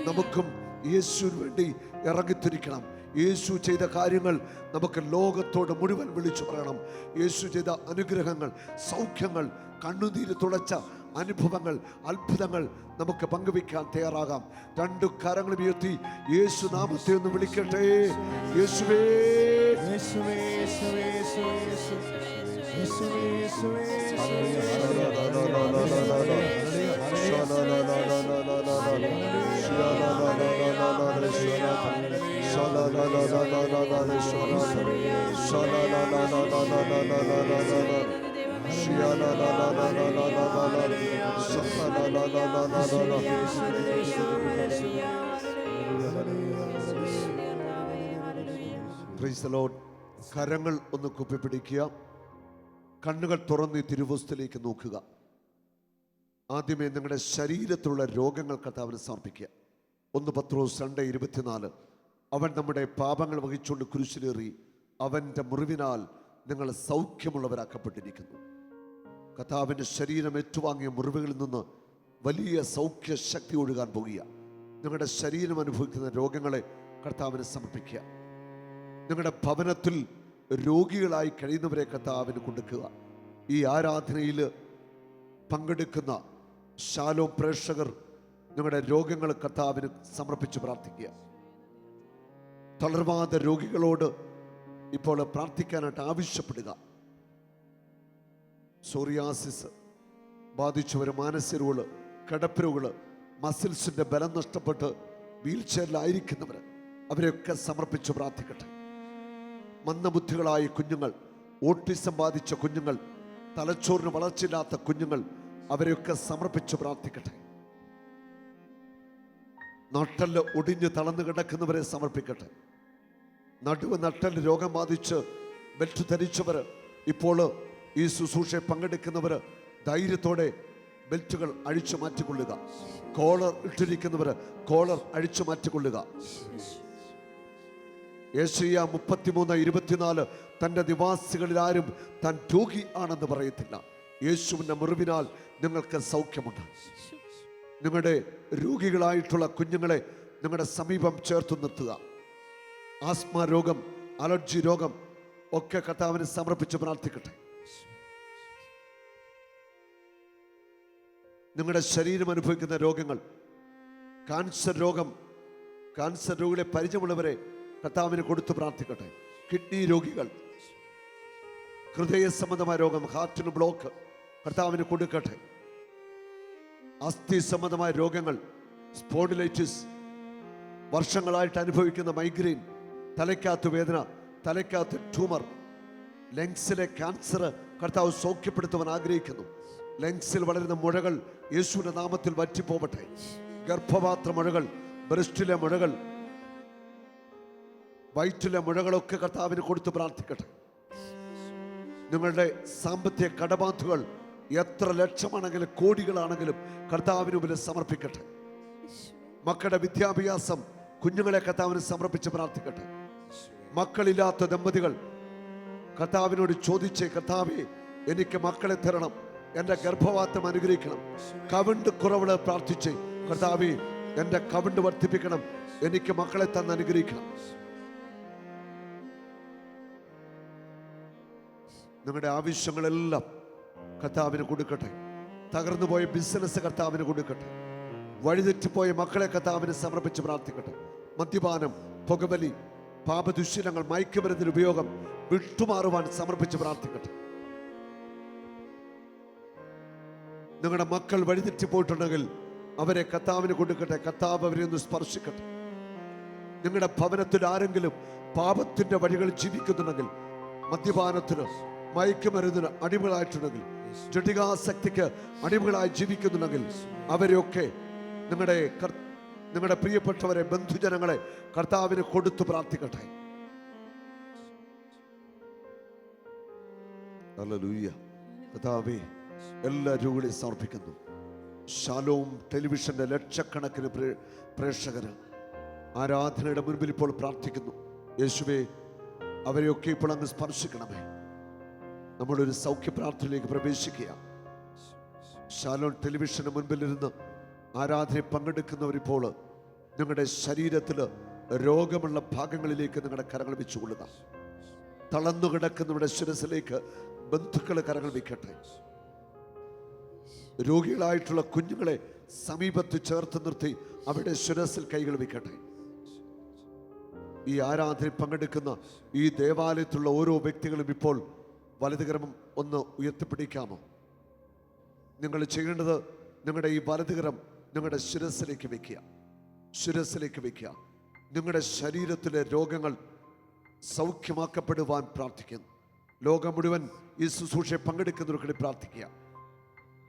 Speaker 1: നമുക്കും യേശുവിന് വേണ്ടി ഇറങ്ങിത്തിരിക്കണം. യേശു ചെയ്ത കാര്യങ്ങൾ നമുക്ക് ലോകത്തോട് മുഴുവൻ വിളിച്ചു പറയണം. യേശു ചെയ്ത അനുഗ്രഹങ്ങൾ, സൗഖ്യങ്ങൾ, കണ്ണുനീര് തുടച്ച അനുഭവങ്ങൾ, അത്ഭുതങ്ങൾ നമുക്ക് പങ്കുവെക്കാൻ തയ്യാറാകാം. രണ്ടു കരങ്ങളും ഉയർത്തി യേശു നാമത്തെ ഒന്ന് വിളിക്കട്ടെ. യേശുവേ,
Speaker 2: യേശുവേ, യേശുവേ, യേശുവേ, യേശുവേ, യേശുവേ,
Speaker 1: പ്രൈസ് ദി ലോർഡ്. കരങ്ങൾ ഒന്ന് കുപ്പിപ്പിടിക്കുക. കണ്ണുകൾ തുറന്ന് ഈ തിരുവോസ്തിലേക്ക് നോക്കുക. ആദ്യമേ നിങ്ങളുടെ ശരീരത്തിലുള്ള രോഗങ്ങൾ കർത്താവിന് സമർപ്പിക്കുക. 1 പത്രോസ് 2:24. അവൻ നമ്മുടെ പാപങ്ങൾ വഹിച്ചുകൊണ്ട് കുരിശിലേറി അവൻ്റെ മുറിവിനാൽ നിങ്ങൾ സൗഖ്യമുള്ളവരാക്കപ്പെട്ടിരിക്കുന്നു. കർത്താവിൻ്റെ ശരീരം ഏറ്റുവാങ്ങിയ മുറിവുകളിൽ നിന്ന് വലിയ സൗഖ്യ ശക്തി ഒഴുകാൻ പോകുക. നിങ്ങളുടെ ശരീരം അനുഭവിക്കുന്ന രോഗങ്ങളെ കർത്താവിന് സമർപ്പിക്കുക. നിങ്ങളുടെ ഭവനത്തിൽ രോഗികളായി കഴിയുന്നവരെ കർത്താവിന് കൊടുക്കുക. ഈ ആരാധനയിൽ പങ്കെടുക്കുന്ന ശാലോം പ്രേക്ഷകർ നിങ്ങളുടെ രോഗങ്ങൾ കർത്താവിന് സമർപ്പിച്ച് പ്രാർത്ഥിക്കുക. തളർവാദ രോഗികളോട് ഇപ്പോൾ പ്രാർത്ഥിക്കാനായിട്ട് ആവശ്യപ്പെടുക. സോറിയാസിസ് ബാധിച്ചവർ, മാനസികരോട്, കിടപ്പിരോഗികൾ, മസിൽസിൻ്റെ ബലം നഷ്ടപ്പെട്ട് വീൽ ചെയറിലായിരിക്കുന്നവർ, അവരെയൊക്കെ സമർപ്പിച്ച് പ്രാർത്ഥിക്കട്ടെ. മന്ദബുദ്ധികളായ കുഞ്ഞുങ്ങൾ, ഓട്ടിസം ബാധിച്ച കുഞ്ഞുങ്ങൾ, തലച്ചോറിന് വളർച്ചയില്ലാത്ത കുഞ്ഞുങ്ങൾ, അവരെയൊക്കെ സമർപ്പിച്ച് പ്രാർത്ഥിക്കട്ടെ. നട്ടല് ഒടിഞ്ഞ് തളർന്നു കിടക്കുന്നവരെ സമർപ്പിക്കട്ടെ. നടുവ് നട്ടല് രോഗം ബാധിച്ച് ബെൽറ്റ് ധരിച്ചവർ, ഇപ്പോൾ ഈ ശുശ്രൂഷയെ പങ്കെടുക്കുന്നവർ ധൈര്യത്തോടെ ബെൽറ്റുകൾ അഴിച്ചു മാറ്റിക്കൊള്ളുക. കോളർ ഇട്ടിരിക്കുന്നവർ കോളർ അഴിച്ചു മാറ്റിക്കൊള്ളുക. യെശയ്യാ 33:24 തൻ്റെ നിവാസികളിൽ ആരും താൻ രോഗി ആണെന്ന് പറയത്തില്ല. യേശുവിൻ്റെ മുറിവിനാൽ നിങ്ങൾക്ക് സൗഖ്യമുണ്ട്. നിങ്ങളുടെ രോഗികളായിട്ടുള്ള കുഞ്ഞുങ്ങളെ നിങ്ങളുടെ സമീപം ചേർത്ത് നിർത്തുക. ആസ്മ രോഗം, അലർജി രോഗം ഒക്കെ കർത്താവിനെ സമർപ്പിച്ച് പ്രാർത്ഥിക്കട്ടെ. നിങ്ങളുടെ ശരീരം അനുഭവിക്കുന്ന രോഗങ്ങൾ, ക്യാൻസർ രോഗം, ക്യാൻസർ രോഗികളെ പരിചയമുള്ളവരെ കർത്താവിന് കൊടുത്ത് പ്രാർത്ഥിക്കട്ടെ. കിഡ്നി രോഗികൾ, ഹൃദയ സംബന്ധമായ രോഗം, ഹാർട്ടിന് ബ്ലോക്ക് കർത്താവിന് കൊടുക്കട്ടെ. അസ്ഥി സംബന്ധമായ രോഗങ്ങൾ, സ്പോണ്ടിലൈറ്റിസ്, വർഷങ്ങളായിട്ട് അനുഭവിക്കുന്ന മൈഗ്രെയിൻ, തലയ്ക്കകത്ത് വേദന, തലയ്ക്കകത്ത് ട്യൂമർ, ലങ്സിലെ ക്യാൻസർ കർത്താവ് സൗഖ്യപ്പെടുത്തുവാൻ ആഗ്രഹിക്കുന്നു. ലങ്സിൽ വളരുന്ന മുഴകൾ യേശുവിന്റെ നാമത്തിൽ വറ്റിപ്പോവട്ടെ. ഗർഭപാത്ര മുഴകൾ, ബ്രസ്റ്റിലെ മുഴകൾ, വയറ്റിലെ മുഴകളൊക്കെ കർത്താവിന് കൊടുത്ത് പ്രാർത്ഥിക്കട്ടെ. നിങ്ങളുടെ സാമ്പത്തിക കടബാധകൾ എത്ര ലക്ഷമാണെങ്കിലും കോടികളാണെങ്കിലും കർത്താവിന് മുമ്പിൽ സമർപ്പിക്കട്ടെ. മക്കളുടെ വിദ്യാഭ്യാസം, കുഞ്ഞുങ്ങളെ കർത്താവിന് സമർപ്പിച്ച് പ്രാർത്ഥിക്കട്ടെ. മക്കളില്ലാത്ത ദമ്പതികൾ കർത്താവിനോട് ചോദിച്ചേ, കർത്താവേ എനിക്ക് മക്കളെ തരണം, എൻ്റെ ഗർഭപാത്രം അനുഗ്രഹിക്കണം. കവിണ്ട് കുറവുകൾ പ്രാർത്ഥിച്ചേ, കർത്താവേ എൻ്റെ കവിണ്ട് വർദ്ധിപ്പിക്കണം, എനിക്ക് മക്കളെ തന്ന് അനുഗ്രഹിക്കണം. നിങ്ങളുടെ ആവശ്യങ്ങളെല്ലാം കർത്താവിന് കൊടുക്കട്ടെ. തകർന്നു പോയ ബിസിനസ് കർത്താവിന് കൊടുക്കട്ടെ. വഴിതെറ്റിപ്പോയ മക്കളെ കർത്താവിന് സമർപ്പിച്ച് പ്രാർത്ഥിക്കട്ടെ. മദ്യപാനം, പുകവലി, പാപദുശ്ശീലങ്ങൾ, മയക്കുമരുന്നിന് ഉപയോഗം വിട്ടുമാറുവാൻ സമർപ്പിച്ച് പ്രാർത്ഥിക്കട്ടെ. നിങ്ങളുടെ മക്കൾ വഴിതെറ്റിപ്പോയിട്ടുണ്ടെങ്കിൽ അവരെ കർത്താവിന് കൊടുക്കട്ടെ. കർത്താവ് അവരെ ഒന്ന് സ്പർശിക്കട്ടെ. നിങ്ങളുടെ ഭവനത്തിൽ ആരെങ്കിലും പാപത്തിന്റെ വഴികളിൽ ജീവിക്കുന്നുണ്ടെങ്കിൽ, മദ്യപാനത്തിന്, മയക്കുമരുന്നിന് അടിമകളായിട്ടുണ്ടെങ്കിൽ, ജഡികാസക്തിക്ക് അടിമകളായി ജീവിക്കുന്നുണ്ടെങ്കിൽ അവരെയൊക്കെ നിങ്ങളുടെ പ്രിയപ്പെട്ടവരെ, ബന്ധുജനങ്ങളെ കർത്താവിന് കൊടുത്തു പ്രാർത്ഥിക്കട്ടെ. ഹല്ലേലൂയ. കർത്താവേ എല്ലാ രോഗികളെയും സമർപ്പിക്കുന്നു. ശാലോം ടെലിവിഷന്റെ ലക്ഷക്കണക്കിന് പ്രേക്ഷകര് ആരാധനയുടെ മുൻപിൽ ഇപ്പോൾ പ്രാർത്ഥിക്കുന്നു. യേശുവേ അവരെയൊക്കെ ഇപ്പോൾ അങ്ങ് സ്പർശിക്കണമേ. നമ്മളൊരു സൗഖ്യ പ്രാർത്ഥനയിലേക്ക് പ്രവേശിക്കുക. ശാലോം ടെലിവിഷന് മുൻപിലിരുന്ന് ആരാധനയിൽ പങ്കെടുക്കുന്നവരിപ്പോൾ നിങ്ങളുടെ ശരീരത്തിൽ രോഗമുള്ള ഭാഗങ്ങളിലേക്ക് നിങ്ങളുടെ കരങ്ങൾ വെച്ചുകൊള്ളുക. തളർന്നു കിടക്കുന്നവരുടെ ശിരസിലേക്ക് ബന്ധുക്കൾ കരങ്ങൾ വയ്ക്കട്ടെ. രോഗികളായിട്ടുള്ള കുഞ്ഞുങ്ങളെ സമീപത്ത് ചേർത്ത് നിർത്തി അവരുടെ ശിരസിൽ കൈകൾ വയ്ക്കട്ടെ. ഈ ആരാധനയിൽ പങ്കെടുക്കുന്ന ഈ ദേവാലയത്തിലുള്ള ഓരോ വ്യക്തികളും ഇപ്പോൾ വലതുകരം ഒന്ന് ഉയർത്തിപ്പിടിക്കാമോ? നിങ്ങൾ ചെയ്യേണ്ടത് നിങ്ങളുടെ ഈ വലതുകരം നിങ്ങളുടെ ശിരസിലേക്ക് വെക്കുക. ശിരസിലേക്ക് വെക്കുക. നിങ്ങളുടെ ശരീരത്തിലെ രോഗങ്ങൾ സൗഖ്യമാക്കപ്പെടുവാൻ പ്രാർത്ഥിക്കുന്നു. ലോകം മുഴുവൻ ഈ ശുശ്രൂഷയെ പങ്കെടുക്കുന്നവർക്ക് പ്രാർത്ഥിക്കുക.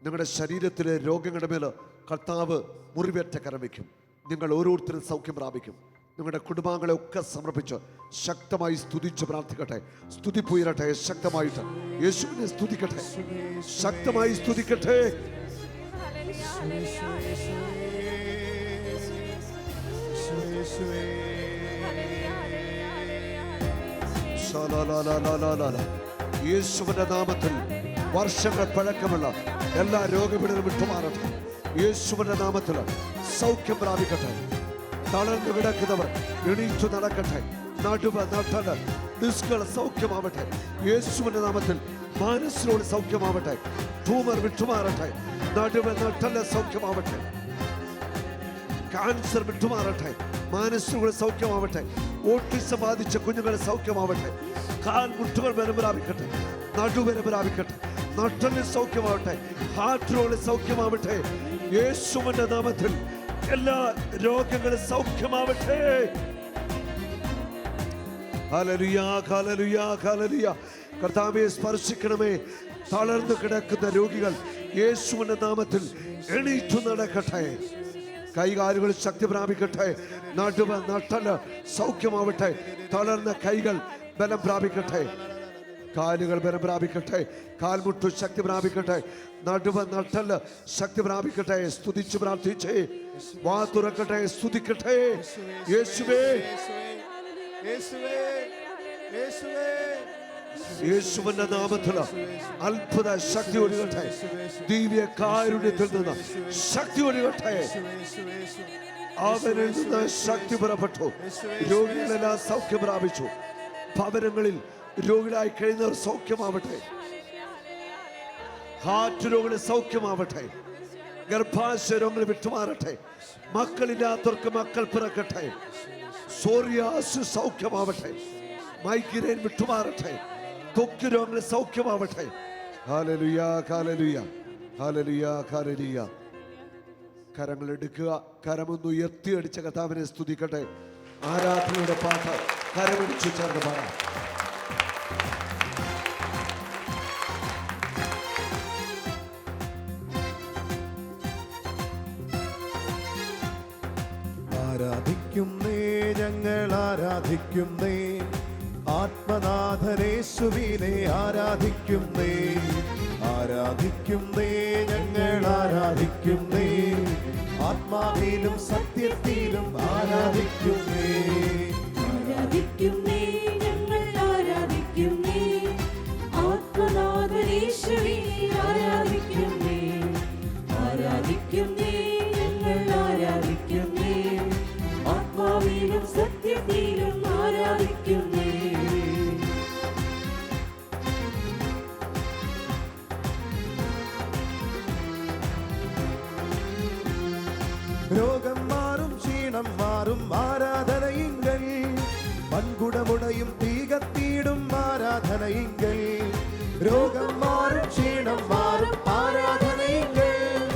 Speaker 1: നിങ്ങളുടെ ശരീരത്തിലെ രോഗങ്ങളുടെ മേൽ കർത്താവ് മുറിവേറ്റ കരം വയ്ക്കും. നിങ്ങൾ ഓരോരുത്തരും സൗഖ്യം പ്രാപിക്കും. നിങ്ങളുടെ കുടുംബാംഗങ്ങളെ ഒക്കെ സമർപ്പിച്ച് ശക്തമായി സ്തുതിച്ച് പ്രാർത്ഥിക്കട്ടെ. സ്തുതിപ്പുയരട്ടെ. ശക്തമായിട്ട് യേശുവിനെ സ്തുതിക്കട്ടെ. ശക്തമായി സ്തുതിക്കട്ടെ. യേശുവിന്റെ നാമത്തിൽ വർഷങ്ങൾ പഴക്കമുള്ള എല്ലാ രോഗപീഠകളും വിട്ടുമാറട്ടെ. യേശുവിന്റെ നാമത്തിൽ സൗഖ്യം പ്രാപിക്കട്ടെ. തളർന്നു കിടക്കുന്നവർ എണീറ്റു നടക്കട്ടെ. നടുവ് നട്ടല് ഡിസ്കുകൾ സൗഖ്യമാവട്ടെ. യേശുവിന്റെ നാമത്തിൽ മാനസികരോട് സൗഖ്യമാവട്ടെ. ട്യൂമർ വിട്ടുമാറട്ടെ. നടുവ് നട്ടല് സൗഖ്യമാവട്ടെ. ക്യാൻസർ വിട്ടുമാറട്ടെ. മാനസികരോട് സൗഖ്യമാവട്ടെ. ഓട്ടിസം ബാധിച്ച കുഞ്ഞുങ്ങളെ സൗഖ്യമാവട്ടെ. കാൽ മുട്ടുകൾ ബലം പ്രാപിക്കട്ടെ. നടുബലം പ്രാപിക്കട്ടെ. നട്ടല് സൗഖ്യമാവട്ടെ. ഹാർട്ട് രോഗങ്ങൾ സൗഖ്യമാവട്ടെ. യേശുവിന്റെ നാമത്തിൽ എല്ലാ രോഗങ്ങളും സൗഖ്യമാവട്ടെ. ഹല്ലേലൂയ, ഹല്ലേലൂയ, ഹല്ലേലൂയ. കർത്താവേ സ്പർശിക്കണമേ. തളർന്നു കിടക്കുന്ന രോഗികൾ യേശുവിന്റെ നാമത്തിൽ എണീറ്റു നടക്കട്ടെ. കൈകാലുകൾ ശക്തി പ്രാപിക്കട്ടെ. നടുവ് നട്ടല് സൗഖ്യമാവട്ടെ. തളർന്ന കൈകൾ ബലം പ്രാപിക്കട്ടെ. കാലുകൾ ബലം പ്രാപിക്കട്ടെ. കാൽമുട്ടു ശക്തി പ്രാപിക്കട്ടെ. നടുവ് നട്ടല് ശക്തി പ്രാപിക്കട്ടെ. സ്തുതിച്ച് പ്രാർത്ഥിച്ചേ. വാ തുറക്കട്ടെ. സ്തുതിക്കട്ടെ. യേശുവേ, യേശുവിന്റെ നാമത്തിൽ അത്ഭുത ശക്തി ഒഴുകട്ടെ. ദിവ്യ കാരുണ്യത്തിൽ നിന്ന് ശക്തി ഒഴുകട്ടെ. അവനിൽ നിന്ന് ശക്തി പുറപ്പെട്ടു. രോഗികളെല്ലാം സൗഖ്യം പ്രാപിച്ചു. ഭവനങ്ങളിൽ രോഗികളായി കഴിയുന്നവർ സൗഖ്യമാവട്ടെ. ഹാർട്ട് രോഗികൾ സൗഖ്യമാവട്ടെ. ഗർഭാശയ രോഗങ്ങൾ വിട്ടുമാറട്ടെ. മക്കളില്ലാത്തവർക്ക് മക്കൾ പിറക്കട്ടെ. സോറിയാസ് സൗഖ്യമാവട്ടെ. മൈഗ്രെയിൻ വിട്ടുമാറട്ടെ. ത്വക്ക് രോഗങ്ങൾ സൗഖ്യമാവട്ടെ. ഹല്ലേലൂയ, ഹല്ലേലൂയ, ഹല്ലേലൂയ, ഹല്ലേലൂയ. കരങ്ങൾ എടുക്കുക. കരമൊന്ന് ഉയർത്തിയടിച്ച കർത്താവിനെ സ്തുതിക്കട്ടെ. ആരാധനയുടെ പാട്ട് കരമടിച്ചു ചേർന്ന് പാടാം.
Speaker 2: ആരാധിക്കുന്നേ, ഞങ്ങൾ ആരാധിക്കുന്നേ. ആത്മനാഥനേശുവിനെ ആരാധിക്കുന്നേ. ആരാധിക്കുന്നേ, ഞങ്ങൾ ആരാധിക്കുന്നേ. ആത്മാവിലും സത്യത്തിലും ആരാധിക്കുന്നേ.
Speaker 3: ആരാധിക്കുന്നേ, ഞങ്ങൾ ആരാധിക്കുന്നേ. ആത്മനാഥനേശുവിനെ ആരാധിക്കുന്നേ. ആരാധിക്കുന്നേ, ഞങ്ങൾ ആരാധിക്കുന്നേ. ആത്മാവിലും സത്യത്തിലും ആരാധിക്കുന്നേ.
Speaker 2: രോഗം മാറും, ക്ഷീണം മാറും ആരാധനയിങ്കൽ. മൺകുടമുടയും തീകത്തീടും ആരാധനയിങ്കൽ. രോഗം മാറും, ക്ഷീണം മാറും ആരാധനയിങ്കൽ.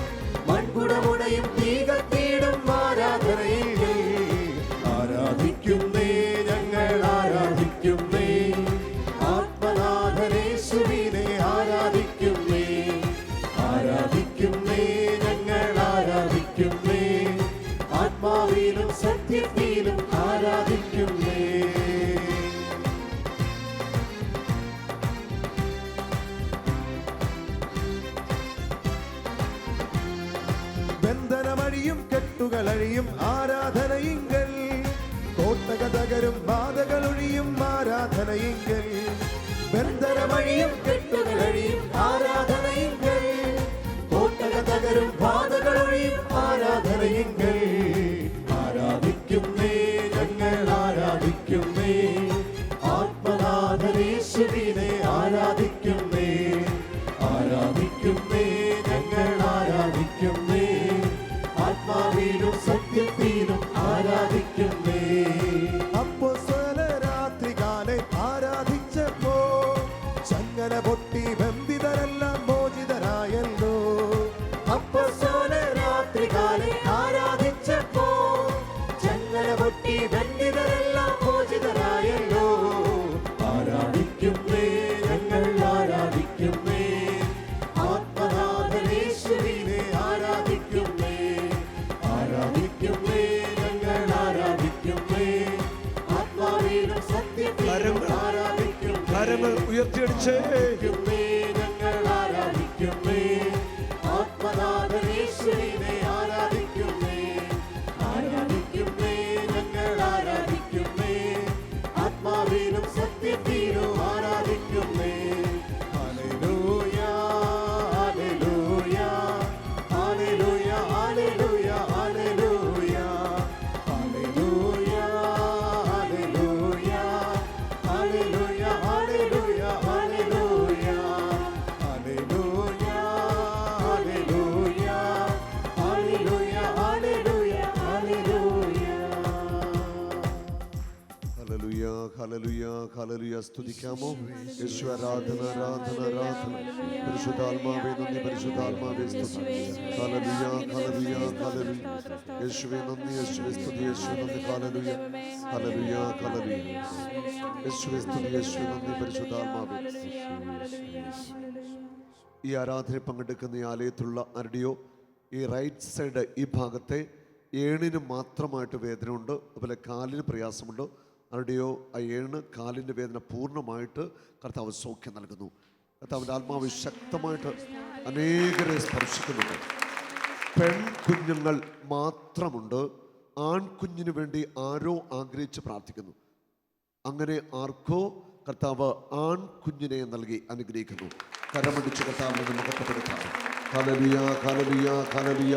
Speaker 2: മൺകുടമുടയും തീകത്തീടും ആരാധനയിങ്കൽ. ആരാധിക്കുന്നേ, ഞങ്ങൾ ആരാധിക്കുന്നേ. ആത്മനാഥനേശുവിനെ ആരാധിക്കുന്നേ. ആരാധിക്കുന്നേ, ഞങ്ങൾ ആരാധിക്കുന്നേ. ആത്മാവിലും സത്യത്തിലും ആരാധിക്കുന്നേ. ബന്ധനമഴിയും കെട്ടുകളഴിയും ആരാധനയിങ്കൽ. കോട്ടക തകരും ബാധകളൊഴിയും ആരാധനയിങ്കൽ. ബന്ധനമഴിയും കെട്ടുകളഴിയും ആരാധനയിങ്കൽ. കോട്ടക തകരും ബാധകളൊഴിയും ആരാധനയിങ്കൽ. ആരാധിക്കുന്നേ, ഞങ്ങൾ ആത്മനാഥനേശുവിനെ ആരാധിക്കുന്നേ, ആരാധിക്കുന്നേ, ഞങ്ങൾ ആരാധിക്കുന്നേ, ആത്മാവിലും സത്യത്തിലും ആരാധിക്കുന്നേ. അപ്പോസ്തല രാത്രികാലെ ആരാധിച്ചപ്പോ ചങ്ങല പൊട്ടി ബന്ധിതരെല്ലാം മോചിതരായല്ലോ. അപ്പോസ്തല രാത്രികാലെ ആരാധിച്ചപ്പോ ചങ്ങല പൊട്ടി ബന്ധിതരെല്ലാം മോചിതരായല്ലോ. ആരാധിക്കുന്നേ, ഞങ്ങൾ ആരാധിക്കുന്നേ, ആത്മനാഥനേശുവിനെ ആരാധിക്കുന്നേ, ആരാധിക്കുന്നേ, ഞങ്ങൾ ആരാധിക്കുന്നേ, ആത്മാവിലും സത്യത്തിലും ആരാധിക്കുന്നേ.
Speaker 1: കരങ്ങൾ ഉയർത്തിയടിച്ചേ.
Speaker 2: ഞങ്ങൾ ആരാധിക്കുന്നേ, ആത്മനാഥനേശുവിനെ ആരാധിക്കുന്നേ, ആരാധിക്കുന്നേ, ഞങ്ങൾ ആരാധിക്കുന്നേ, ആത്മാവിലും സത്യത്തിലും ആരാധിക്കുന്നേ. ഹല്ലേലൂയ, ഹല്ലേലൂയ, ഹല്ലേലൂയ, ഹല്ലേലൂയ, ഹല്ലേലൂയ, ഹല്ലേലൂയ, ഹല്ലേലൂയ, ഹല്ലേലൂയ, ഹല്ലേലൂയ, ഹല്ലേലൂയ, ഹല്ലേലൂയ, ഹല്ലേലൂയ, ഹല്ലേലൂയ, ഹല്ലേലൂയ, ഹല്ലേലൂയ.
Speaker 1: ഹല്ലേലൂയ, ഹല്ലേലൂയ, ഹല്ലേലൂയ. സ്തുതിക്കാമോ? യേശു ആരാധന, ആരാധന, ആരാധന. പരിശുദ്ധാത്മാവേ നന്ദി, പരിശുദ്ധാത്മാവേ സ്തുതി. ഹല്ലേലൂയ, ഹല്ലേലൂയ, ഹല്ലേലൂയ. യേശുവേ നന്ദി, യേശുവേ സ്തുതി, യേശുവേ നന്ദി. ഹല്ലേലൂയ, ഹല്ലേലൂയ, ഹല്ലേലൂയ. യേശുവേ സ്തുതി, യേശുവേ നന്ദി, പരിശുദ്ധാത്മാവേ. ഈ ആരാധന പങ്കെടുക്കുന്ന ഈ ആലയത്തിലുള്ള ആരുടെയോ ഈ റൈറ്റ് സൈഡ് ഈ ഭാഗത്തെ ഏണിന് മാത്രമായിട്ട് വേദനയുണ്ട്, അതുപോലെ കാലിന് പ്രയാസമുണ്ട്. ആരുടെയോ ആ ഏണ് കാലിൻ്റെ വേദന പൂർണ്ണമായിട്ട് കർത്താവ് സൗഖ്യം നൽകുന്നു. കർത്താവിൻ്റെ ആത്മാവ് ശക്തമായിട്ട് അനേകരെ സ്പർശിക്കുന്നുണ്ട്. പെൺകുഞ്ഞുങ്ങൾ മാത്രമുണ്ട്, ആൺകുഞ്ഞിന് വേണ്ടി ആരോ ആഗ്രഹിച്ച് പ്രാർത്ഥിക്കുന്നു. അങ്ങനെ ആർക്കോ കർത്താവ് ആൺകുഞ്ഞിനെ നൽകി അനുഗ്രഹിക്കുന്നു. കരമടിച്ച് കർത്താവിനെ മുഖപ്പെടുത്താം. ഹല്ലേലൂയ, ഹല്ലേലൂയ, ഹല്ലേലൂയ.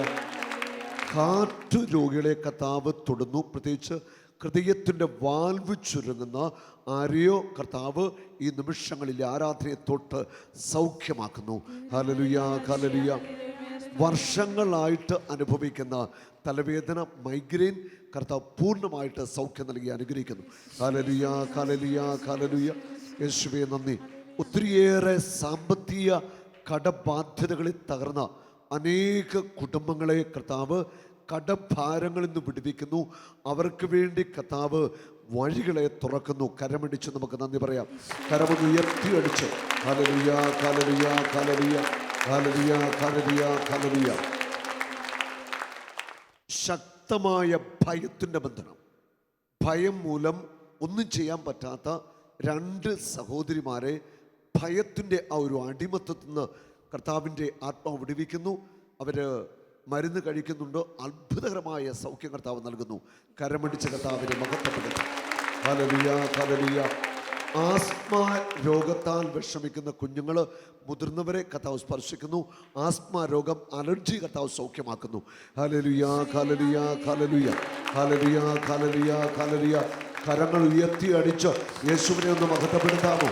Speaker 1: ഹാർട്ട് രോഗികളെ കർത്താവ് തൊടുന്നു. പ്രത്യേകിച്ച് ഹൃദയത്തിൻ്റെ വാൽവ് ചുരുങ്ങുന്ന ആരെയോ കർത്താവ് ഈ നിമിഷങ്ങളിൽ ആരാധനയെ തൊട്ട് സൗഖ്യമാക്കുന്നു. ഹല്ലേലൂയ, ഹല്ലേലൂയ. വർഷങ്ങളായിട്ട് അനുഭവിക്കുന്ന തലവേദന, മൈഗ്രെയിൻ കർത്താവ് പൂർണ്ണമായിട്ട് സൗഖ്യം നൽകി അനുഗ്രഹിക്കുന്നു. ഹല്ലേലൂയ, ഹല്ലേലൂയ, ഹല്ലേലൂയ. യേശുവേ നന്ദി. ഒത്തിരിയേറെ സാമ്പത്തിക കടബാധ്യതകളിൽ തകർന്ന അനേക കുടുംബങ്ങളെ കർത്താവ് കടഭാരങ്ങളിൽ നിന്ന് വിടുവിക്കുന്നു. അവർക്ക് വേണ്ടി കർത്താവ് വഴികളെ തുറക്കുന്നു. കരമടിച്ച് നമുക്ക് നന്ദി പറയാം. കരമൊന്ന് ഉയർത്തിയടിച്ച് ഹല്ലേലൂയ, ഹല്ലേലൂയ, ഹല്ലേലൂയ, ഹല്ലേലൂയ, ഹല്ലേലൂയ, ഹല്ലേലൂയ. ശക്തമായ ഭയത്തിൻ്റെ ബന്ധനം, ഭയം മൂലം ഒന്നും ചെയ്യാൻ പറ്റാത്ത രണ്ട് സഹോദരിമാരെ ഭയത്തിൻ്റെ ആ ഒരു അടിമത്തത്തിൽ നിന്ന് കർത്താവിൻ്റെ ആത്മാവ് വിടുവിക്കുന്നു. അവർ മരുന്ന് കഴിക്കുന്നുണ്ട്. അത്ഭുതകരമായ സൗഖ്യം കർത്താവ് നൽകുന്നു. കരമടിച്ച കർത്താവിനെ മഹത്വപ്പെടുത്തും. ഹല്ലേലൂയ, ഹല്ലേലൂയ. ആസ്മ രോഗത്താൽ വിഷമിക്കുന്ന കുഞ്ഞുങ്ങൾ, മുതിർന്നവരെ കർത്താവ് സ്പർശിക്കുന്നു. ആസ്മ രോഗം, അലർജി കർത്താവ് സൗഖ്യമാക്കുന്നു. ഹല്ലേലൂയ, ഹല്ലേലൂയ, ഹല്ലേലൂയ, ഹല്ലേലൂയ, ഹല്ലേലൂയ, ഹല്ലേലൂയ. കരങ്ങൾ ഉയർത്തി അടിച്ച് യേശുവിനെ ഒന്ന് മഹത്വപ്പെടുത്താമോ?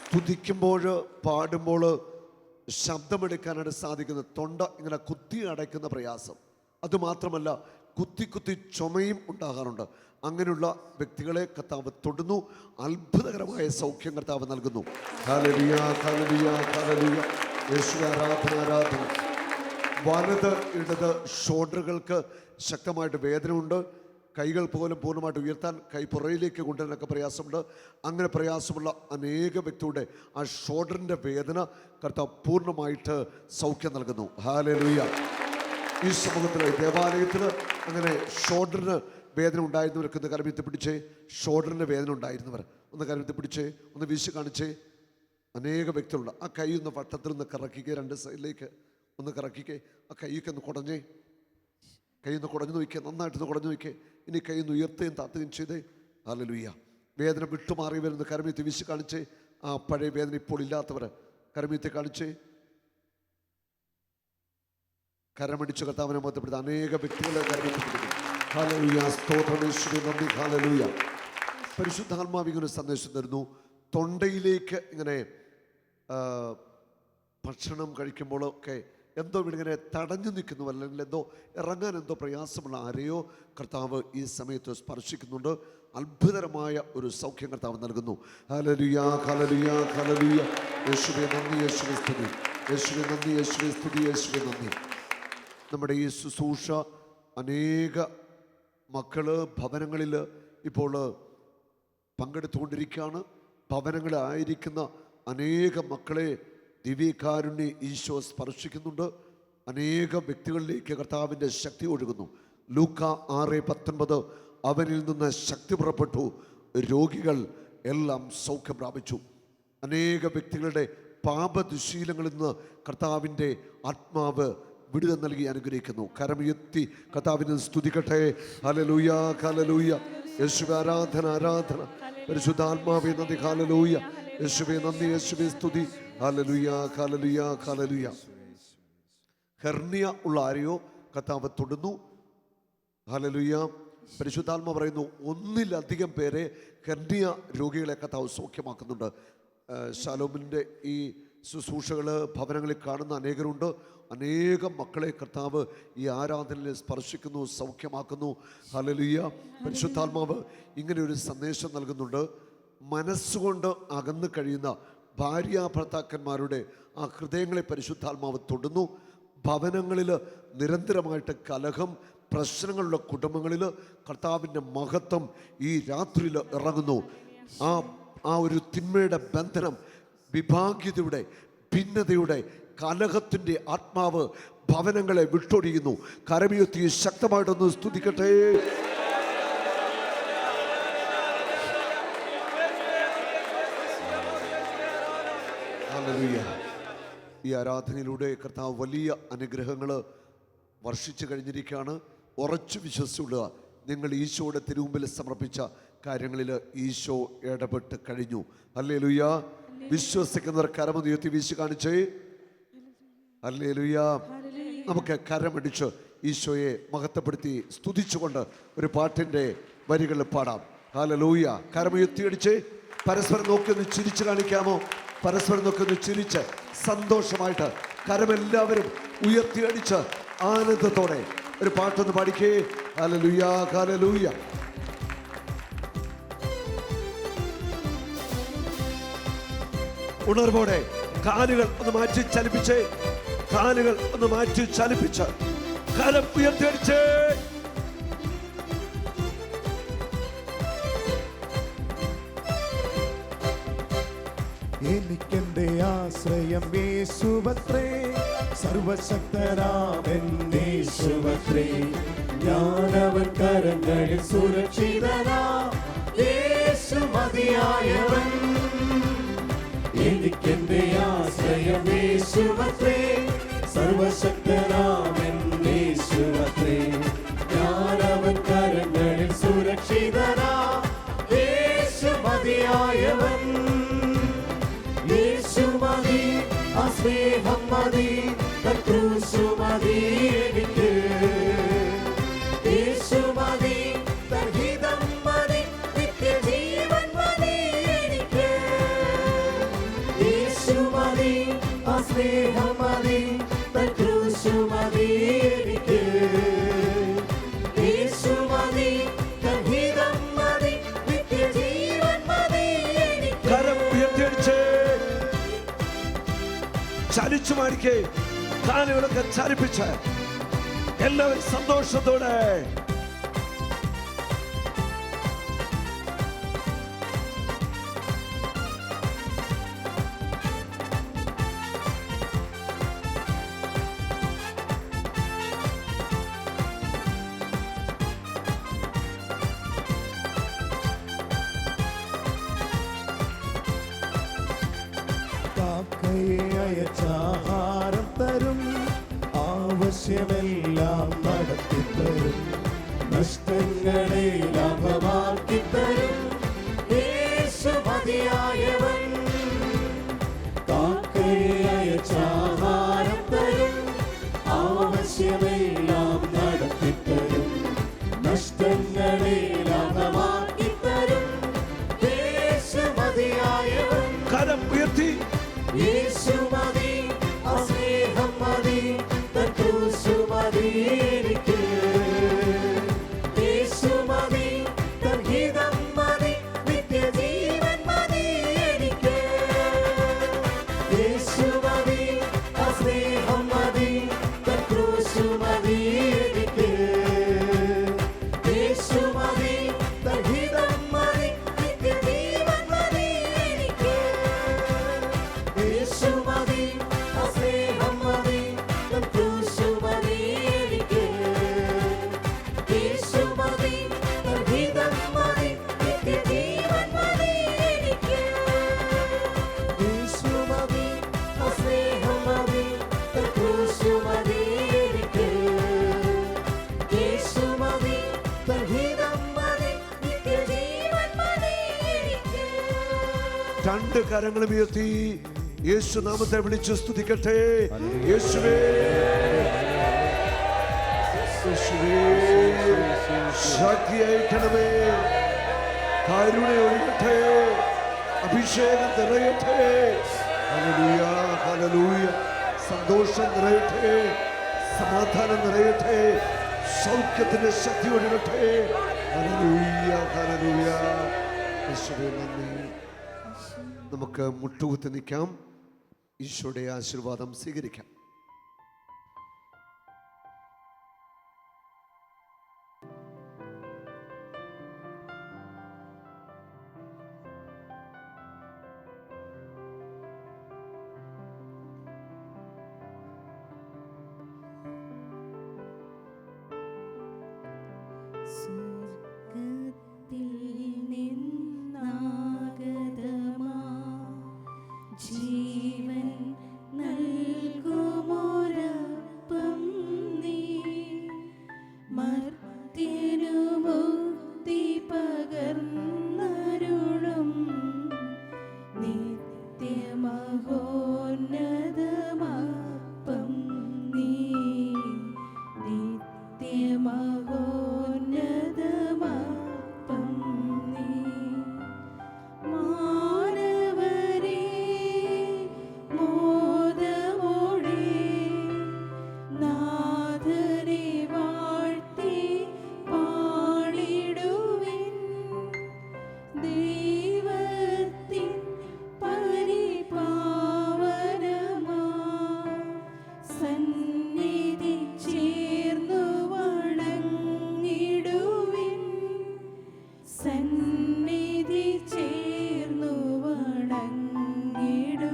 Speaker 1: സ്തുതിക്കുമ്പോൾ, പാടുമ്പോൾ ശബ്ദമെടുക്കാനായിട്ട് സാധിക്കുന്നത് തൊണ്ട ഇങ്ങനെ കുത്തി അടയ്ക്കുന്ന പ്രയാസം. അതുമാത്രമല്ല, കുത്തി കുത്തി ചുമയും ഉണ്ടാകാറുണ്ട്. അങ്ങനെയുള്ള വ്യക്തികളെ കർത്താവ് തൊടുന്നു. അത്ഭുതകരമായ സൗഖ്യം കർത്താവ് നൽകുന്നു. ഹല്ലേലൂയ, ഹല്ലേലൂയ, ഹല്ലേലൂയ. യേശുവേ ആരാധന, ആരാധന. വലത് ഇടത് ഷോൾഡറുകൾക്ക് ശക്തമായിട്ട് വേദനയുണ്ട്. കൈകൾ പോലും പൂർണ്ണമായിട്ട് ഉയർത്താൻ, കൈ പുറയിലേക്ക് കൊണ്ടുവരാനൊക്കെ പ്രയാസമുണ്ട്. അങ്ങനെ പ്രയാസമുള്ള അനേക വ്യക്തിയുടെ ആ ഷോൾഡറിൻ്റെ വേദന കർത്താവ് പൂർണ്ണമായിട്ട് സൗഖ്യം നൽകുന്നു. ഹല്ലേലൂയ. ഈ സമൂഹത്തിൽ, ദേവാലയത്തിൽ അങ്ങനെ ഷോൾഡറിന് വേദന ഉണ്ടായിരുന്നവർക്ക് ഒന്ന് കരമീത്തി പിടിച്ചേ. ഷോൾഡറിന് വേദന ഉണ്ടായിരുന്നവർ ഒന്ന് കരമീത്തി പിടിച്ചേ, ഒന്ന് വീശി കാണിച്ചേ. അനേക വ്യക്തികളുണ്ട്. ആ കൈ ഒന്ന് വട്ടത്തിൽ നിന്ന് കറക്കിക്കേ, രണ്ട് സൈഡിലേക്ക് ഒന്ന് കറക്കിക്കേ. ആ കൈയൊക്കെ ഒന്ന് കുടഞ്ഞേ. കൈ ഒന്ന് കുടഞ്ഞു നോക്കിയേ, നന്നായിട്ടൊന്ന് കുടഞ്ഞു നോക്കിയേ. ഇനി കൈ ഒന്ന് ഉയർത്തുകയും താത്തുകയും ചെയ്തേ. ഹല്ലേലൂയ. വേദന വിട്ടുമാറി വരുന്ന കരമീത്തി വീശി കാണിച്ചേ. ആ പഴയ വേദന ഇപ്പോൾ ഇല്ലാത്തവർ കരമീത്തി കാണിച്ചേ. കരമടിച്ച് കർത്താവിനെ മഹത്വപ്പെടുത്ത അനേക വ്യക്തികളെ കരമടിച്ചിരിക്കുന്നു. ഹല്ലേലൂയ, സ്തോത്രം യേശുവേ, നന്ദി. ഹല്ലേലൂയ. പരിശുദ്ധാത്മാവ് ഇങ്ങനെ സന്ദേശം തരുന്നു. തൊണ്ടയിലേക്ക് ഇങ്ങനെ ഭക്ഷണം കഴിക്കുമ്പോഴൊക്കെ എന്തോ ഇങ്ങനെ തടഞ്ഞു നിൽക്കുന്നു, അല്ലെങ്കിൽ എന്തോ ഇറങ്ങാൻ എന്തോ പ്രയാസമുള്ള ആരെയോ കർത്താവ് ഈ സമയത്ത് സ്പർശിക്കുന്നുണ്ട്. അത്ഭുതകരമായ ഒരു സൗഖ്യം കർത്താവ് നൽകുന്നു. ഹല്ലേലൂയ, ഹല്ലേലൂയ, ഹല്ലേലൂയ. യേശുവേ നന്ദി, യേശുവേ സ്തുതി, യേശുവേ നന്ദി, യേശുവേ സ്തുതി, യേശുവേ നന്ദി. നമ്മുടെ ഈ ശുശ്രൂഷ അനേക മക്കള് ഭവനങ്ങളിൽ ഇപ്പോൾ പങ്കെടുത്തുകൊണ്ടിരിക്കുകയാണ്. ഭവനങ്ങളിലായിരിക്കുന്ന അനേക മക്കളെ ദിവ്യകാരുണ്യ ഈശോ സ്പർശിക്കുന്നുണ്ട്. അനേക വ്യക്തികളിലേക്ക് കർത്താവിൻ്റെ ശക്തി ഒഴുകുന്നു. ലൂക്ക 6:19 അവനിൽ നിന്ന് ശക്തി പുറപ്പെട്ടു, രോഗികൾ എല്ലാം സൗഖ്യം പ്രാപിച്ചു. അനേക വ്യക്തികളുടെ പാപദുശീലങ്ങളിൽ നിന്ന് കർത്താവിൻ്റെ ആത്മാവ് വിടുതൽ നൽകി അനുഗ്രഹിക്കുന്നു. കരമുയർത്തി കർത്താവിനെ സ്തുതിക്കട്ടെ. ഹല്ലേലൂയ, ഹല്ലേലൂയ. യേശുവേ ആരാധന, ആരാധന. പരിശുദ്ധാത്മാവേ നന്ദി. ഹല്ലേലൂയ. യേശുവേ നന്ദി, യേശുവേ സ്തുതി. ഹല്ലേലൂയ, ഹല്ലേലൂയ, ഹല്ലേലൂയ. ഹെർണിയ ഉള്ള ആരെയോ കർത്താവ് തൊടുന്നു. ഹല്ലേലൂയ. പരിശുദ്ധാത്മ പറയുന്നു, ഒന്നിലധികം പേരെ ഹെർണിയ രോഗികളെ കർത്താവ് സൗഖ്യമാക്കുന്നുണ്ട്. ശലോമിൻ്റെ ഈ ശുശ്രൂഷകൾ ഭവനങ്ങളിൽ കാണുന്ന അനേകരുണ്ട്. അനേകം മക്കളെ കർത്താവ് ഈ ആരാധനയിൽ സ്പർശിക്കുന്നു, സൗഖ്യമാക്കുന്നു. ഹല്ലേലൂയ. പരിശുദ്ധാത്മാവ് ഇങ്ങനെ ഒരു സന്ദേശം നൽകുന്നുണ്ട്. മനസ്സുകൊണ്ട് അകന്നു കഴിയുന്ന ഭാര്യ ഭർത്താക്കന്മാരുടെ ആ ഹൃദയങ്ങളെ പരിശുദ്ധാത്മാവ് തൊടുന്നു. ഭവനങ്ങളിൽ നിരന്തരമായിട്ട് കലഹം, പ്രശ്നങ്ങളുള്ള കുടുംബങ്ങളിൽ കർത്താവിൻ്റെ മഹത്വം ഈ രാത്രിയിൽ ഇറങ്ങുന്നു. ആ ഒരു തിന്മയുടെ ബന്ധനം, വിഭാഗ്യതയുടെ, ഭിന്നതയുടെ, കലഹത്തിൻ്റെ ആത്മാവ് ഭവനങ്ങളെ വിട്ടൊഴിയുന്നു. കരമുയർത്തി ശക്തമായിട്ടൊന്ന് സ്തുതിക്കട്ടെ. ഹല്ലേലൂയ. ഈ ആരാധനയിലൂടെ കർത്താവ് വലിയ അനുഗ്രഹങ്ങൾ വർഷിച്ചു കഴിഞ്ഞിരിക്കുകയാണ്. ഉറച്ചു വിശ്വസിച്ചുകൊള്ളുക, നിങ്ങൾ ഈശോയുടെ തിരുമുമ്പിൽ സമർപ്പിച്ച കാര്യങ്ങളിൽ ഈശോ ഇടപെട്ട് കഴിഞ്ഞു. ഹല്ലേലൂയ. വിശ്വസിക്കുന്നവർ കരമുയർത്തി വീശി കാണിച്ചേ. ഹല്ലേലൂയ. നമുക്ക് കരമടിച്ച് ഈശോയെ മഹത്വപ്പെടുത്തി സ്തുതിച്ചുകൊണ്ട് ഒരു പാട്ടിൻ്റെ വരികൾ പാടാം. ഹല്ലേലൂയ. കരമുയർത്തിയടിച്ച് പരസ്പരം നോക്കി ഒന്ന് ചിരിച്ചു കാണിക്കാമോ? പരസ്പരം നോക്കി ഒന്ന് ചിരിച്ച് സന്തോഷമായിട്ട് കരമെല്ലാവരും ഉയർത്തിയടിച്ച് ആനന്ദത്തോടെ ഒരു പാട്ടൊന്ന് പാടിക്കേ. Hallelujah, hallelujah. ഉണർവോടെ കാലുകൾ ഒന്ന് മാറ്റി ചലിപ്പിച്ച്, കാലുകൾ ഒന്ന് മാറ്റി ചലിപ്പിച്ച് കരം ഉയർത്തിയടിച്ച്.
Speaker 2: എനിക്കെന്റെ ആശ്രയം യേശുവത്രേ, സർവശക്തനാമൻ യേശുവത്രേ. ഞാനവൻ കരങ്ങളിൽ സുരക്ഷിതനാ, യേശു മതിയായവൻ. എനിക്കെന്റെ ആശ്രയം യേശുവത്രേ, സർവശക്തനാമൻ യേശുവത്രേ. ഞാനവൻ കരങ്ങളിൽ സുരക്ഷിതനാ, യേശു മതിയായവൻ. യേശു മതി, ആ സ്നേഹം മതി, തൻ ക്രൂശു മതി എനിക്ക്. യേശു മതി, തൻ ഹിതം മതി, നിത്യജീവൻ മതി എനിക്ക്. യേശു മതി, ആ സ്നേഹം മതി, തൻ ക്രൂശു മതി എനിക്ക്. യേശു മതി, തൻ ഹിതം മതി, നിത്യജീവൻ മതി എനിക്ക്.
Speaker 1: കരം ഉയർത്തിയടിച്ച് ചലിച്ചു മാടിക്കേ. കാലുകളൊക്കെ ചലിപ്പിച്ച് എല്ലാവരും സന്തോഷത്തോടെ
Speaker 2: അയച്ചാഹാരം തരും, ആവശ്യമെല്ലാം നടത്തിത്തരും, നഷ്ടങ്ങളെ ലാഭമാക്കിത്തരും. യേശു മതിയായവൻ. കാക്കയെ അയച്ചാഹാരം തരും, ആവശ്യം
Speaker 1: രണ്ട് കരങ്ങളും ഉയർത്തി യേശു നാമത്തെ വിളിച്ചു സ്തുതിക്കട്ടെ. യേശുവേ, യേശുവേ, ശക്തിയായിക്കണമേ, കരുണയൊഴുകട്ടെ, അഭിഷേകം നിറയട്ടെ. Hallelujah, hallelujah. സന്തോഷം നിറയട്ടെ, സമാധാനം നിറയട്ടെ, സൗഖ്യത്തിന്റെ ശക്തി ഒഴുകട്ടെ. ഹല്ലേലൂയ, ഹല്ലേലൂയ. യേശുവേ നന്ദി. നമുക്ക് മുട്ടുകുത്തി നിൽക്കാം, ഈശോയുടെ ആശീർവാദം സ്വീകരിക്കാം.
Speaker 3: സ്വർഗ്ഗത്തിൽ നിന്നാഗതമാ ജീവൻ നൽകുമൊരപ്പം നീ, മർത്യനു മുക്തി പകർന്നരുളും നിത്യമഹോന്നതമപ്പം നീ, നിത്യമഹോന്നതമപ്പം നീ. മാനവരേ മോദമോടെ നാഥനെ വാഴ്ത്തി പാടിടുവിൻ. ദൈവത്തിൻ പരിപാവനമാ സന്നിധി ചേർന്നു വണങ്ങിടുവിൻ. സന്നിധി ചേർന്നു വണങ്ങിടുവിൻ.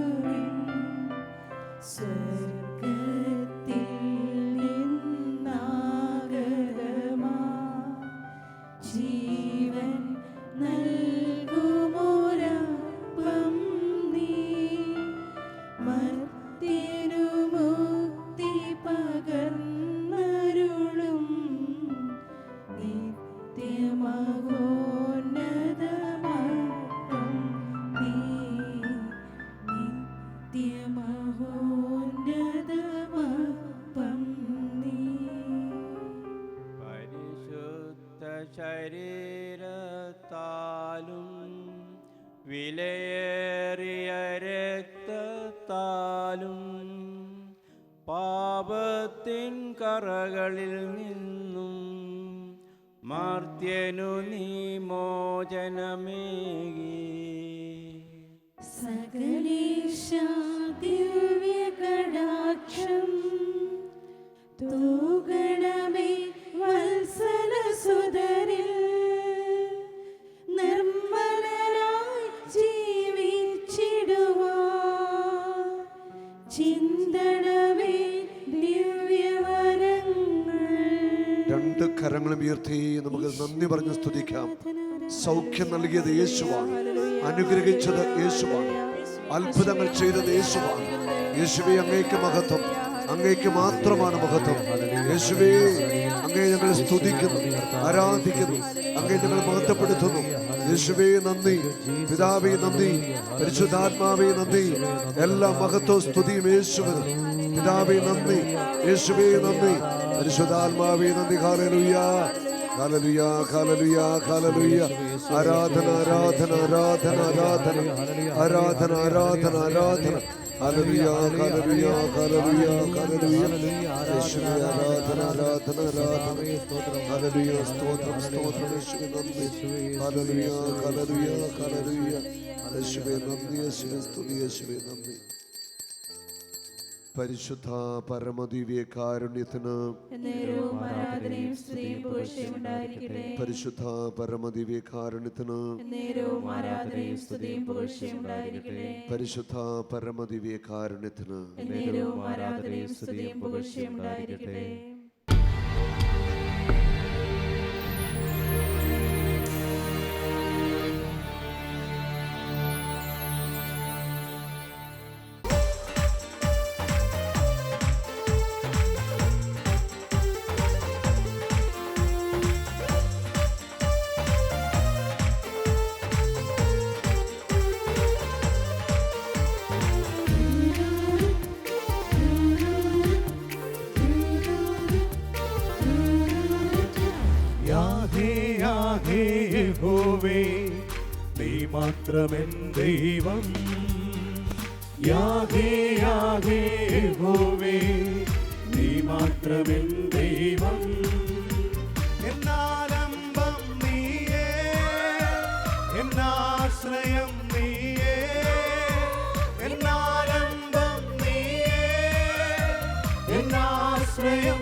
Speaker 3: സ്വർഗ്ഗത്തിൽ നിന്നാഗതമാ ജീവൻ നൽകുമൊരപ്പം നീ, മർത്യനു മുക്തി പകർന്നരുളും നിത്യമഹോന്നതമപ്പം നീ, നിത്യമഹോന്നതമപ്പം നീ.
Speaker 4: പരിശുദ്ധ ശരീരത്താലും വിലയേറിയ രക്തത്താലും പാപത്തിൻ കറകളിൽ നിന്നും മർത്യനു നീ മോചനമേകി.
Speaker 3: സകലേശാ ദിവ്യകടാക്ഷം തൂകണമേ വത്സലസുതരിൽ. നിർമ്മലരായി ജീവിച്ചിടുവാൻ ചിന്തണമേ ദിവ്യവരങ്ങൾ.
Speaker 1: രണ്ട് കരങ്ങളും ഉയർത്തി നമുക്ക് നന്ദി പറഞ്ഞ് സ്തുതിക്കാം. സൗഖ്യം നൽകിയത് യേശുവാണ്, അനുഗ്രഹിച്ചത് യേശുവാണ്, അത്ഭുതങ്ങൾ ചെയ്തത് യേശുവാണ്. യേശുവേ, അങ്ങേക്ക് മഹത്വം, അങ്ങേക്ക് മാത്രമാണ് മഹത്വം. യേശുവേ, അങ്ങേ ഞങ്ങൾ സ്തുതിക്കുന്നു, ആരാധിക്കുന്നു, അങ്ങേ ഞങ്ങൾ മഹത്വപ്പെടുത്തുന്നു. യേശുവേ നന്ദി, പിതാവേ നന്ദി, പരിശുദ്ധാത്മാവേ നന്ദി. എല്ലാ മഹത്വവും സ്തുതിയും യേശുവിന്. പിതാവേ നന്ദി, യേശുവേ നന്ദി, പരിശുദ്ധാത്മാവേ നന്ദി. ഹല്ലേലൂയ, ഹല്ലേലൂയ, ഹല്ലേലൂയ, ഹല്ലേലൂയ. ആരാധന, ആരാധന, ആരാധന, ആരാധന, ആരാധന, ആരാധന, ആരാധന. ഹല്ലേലൂയ, ഹല്ലേലൂയ, ഹല്ലേലൂയ, ഹല്ലേലൂയ. യേശുവേ ആരാധന, ആരാധന, ആരാധന. ഹല്ലേലൂയ, സ്തോത്രം, സ്തോത്രം. യേശുവേ നന്ദി. ഹല്ലേലൂയ, ഹല്ലേലൂയ, ഹല്ലേലൂയ. യേശുവേ നന്ദി, യേശുവേ സ്തുതി, യേശുവേ നന്ദി. പരിശുദ്ധ പരമദിവ്യ കാരുണ്യത്തിന്
Speaker 3: എന്നേരവും ആരാധനയും സ്തുതിയും പുകഴ്ചയും ഉണ്ടായിരിക്കട്ടെ.
Speaker 1: പരിശുദ്ധ പരമദിവ്യ കാരുണ്യത്തിന്
Speaker 3: എന്നേരവും ആരാധനയും സ്തുതിയും പുകഴ്ചയും ഉണ്ടായിരിക്കട്ടെ.
Speaker 1: പരിശുദ്ധ പരമദിവ്യ കാരുണ്യത്തിന്
Speaker 3: എന്നേരവും ആരാധനയും സ്തുതിയും പുകഴ്ചയും ഉണ്ടായിരിക്കട്ടെ.
Speaker 2: യഹോവേ നീ മാത്രമെൻ ദൈവം. യാഹേ യാഹേ യഹോവേ നീ മാത്രമെൻ ദൈവം. എന്നാലംബം നീയേ, എന്നാശ്രയം നീയേ, എന്നാലംബം നീയേ, എന്നാശ്രയം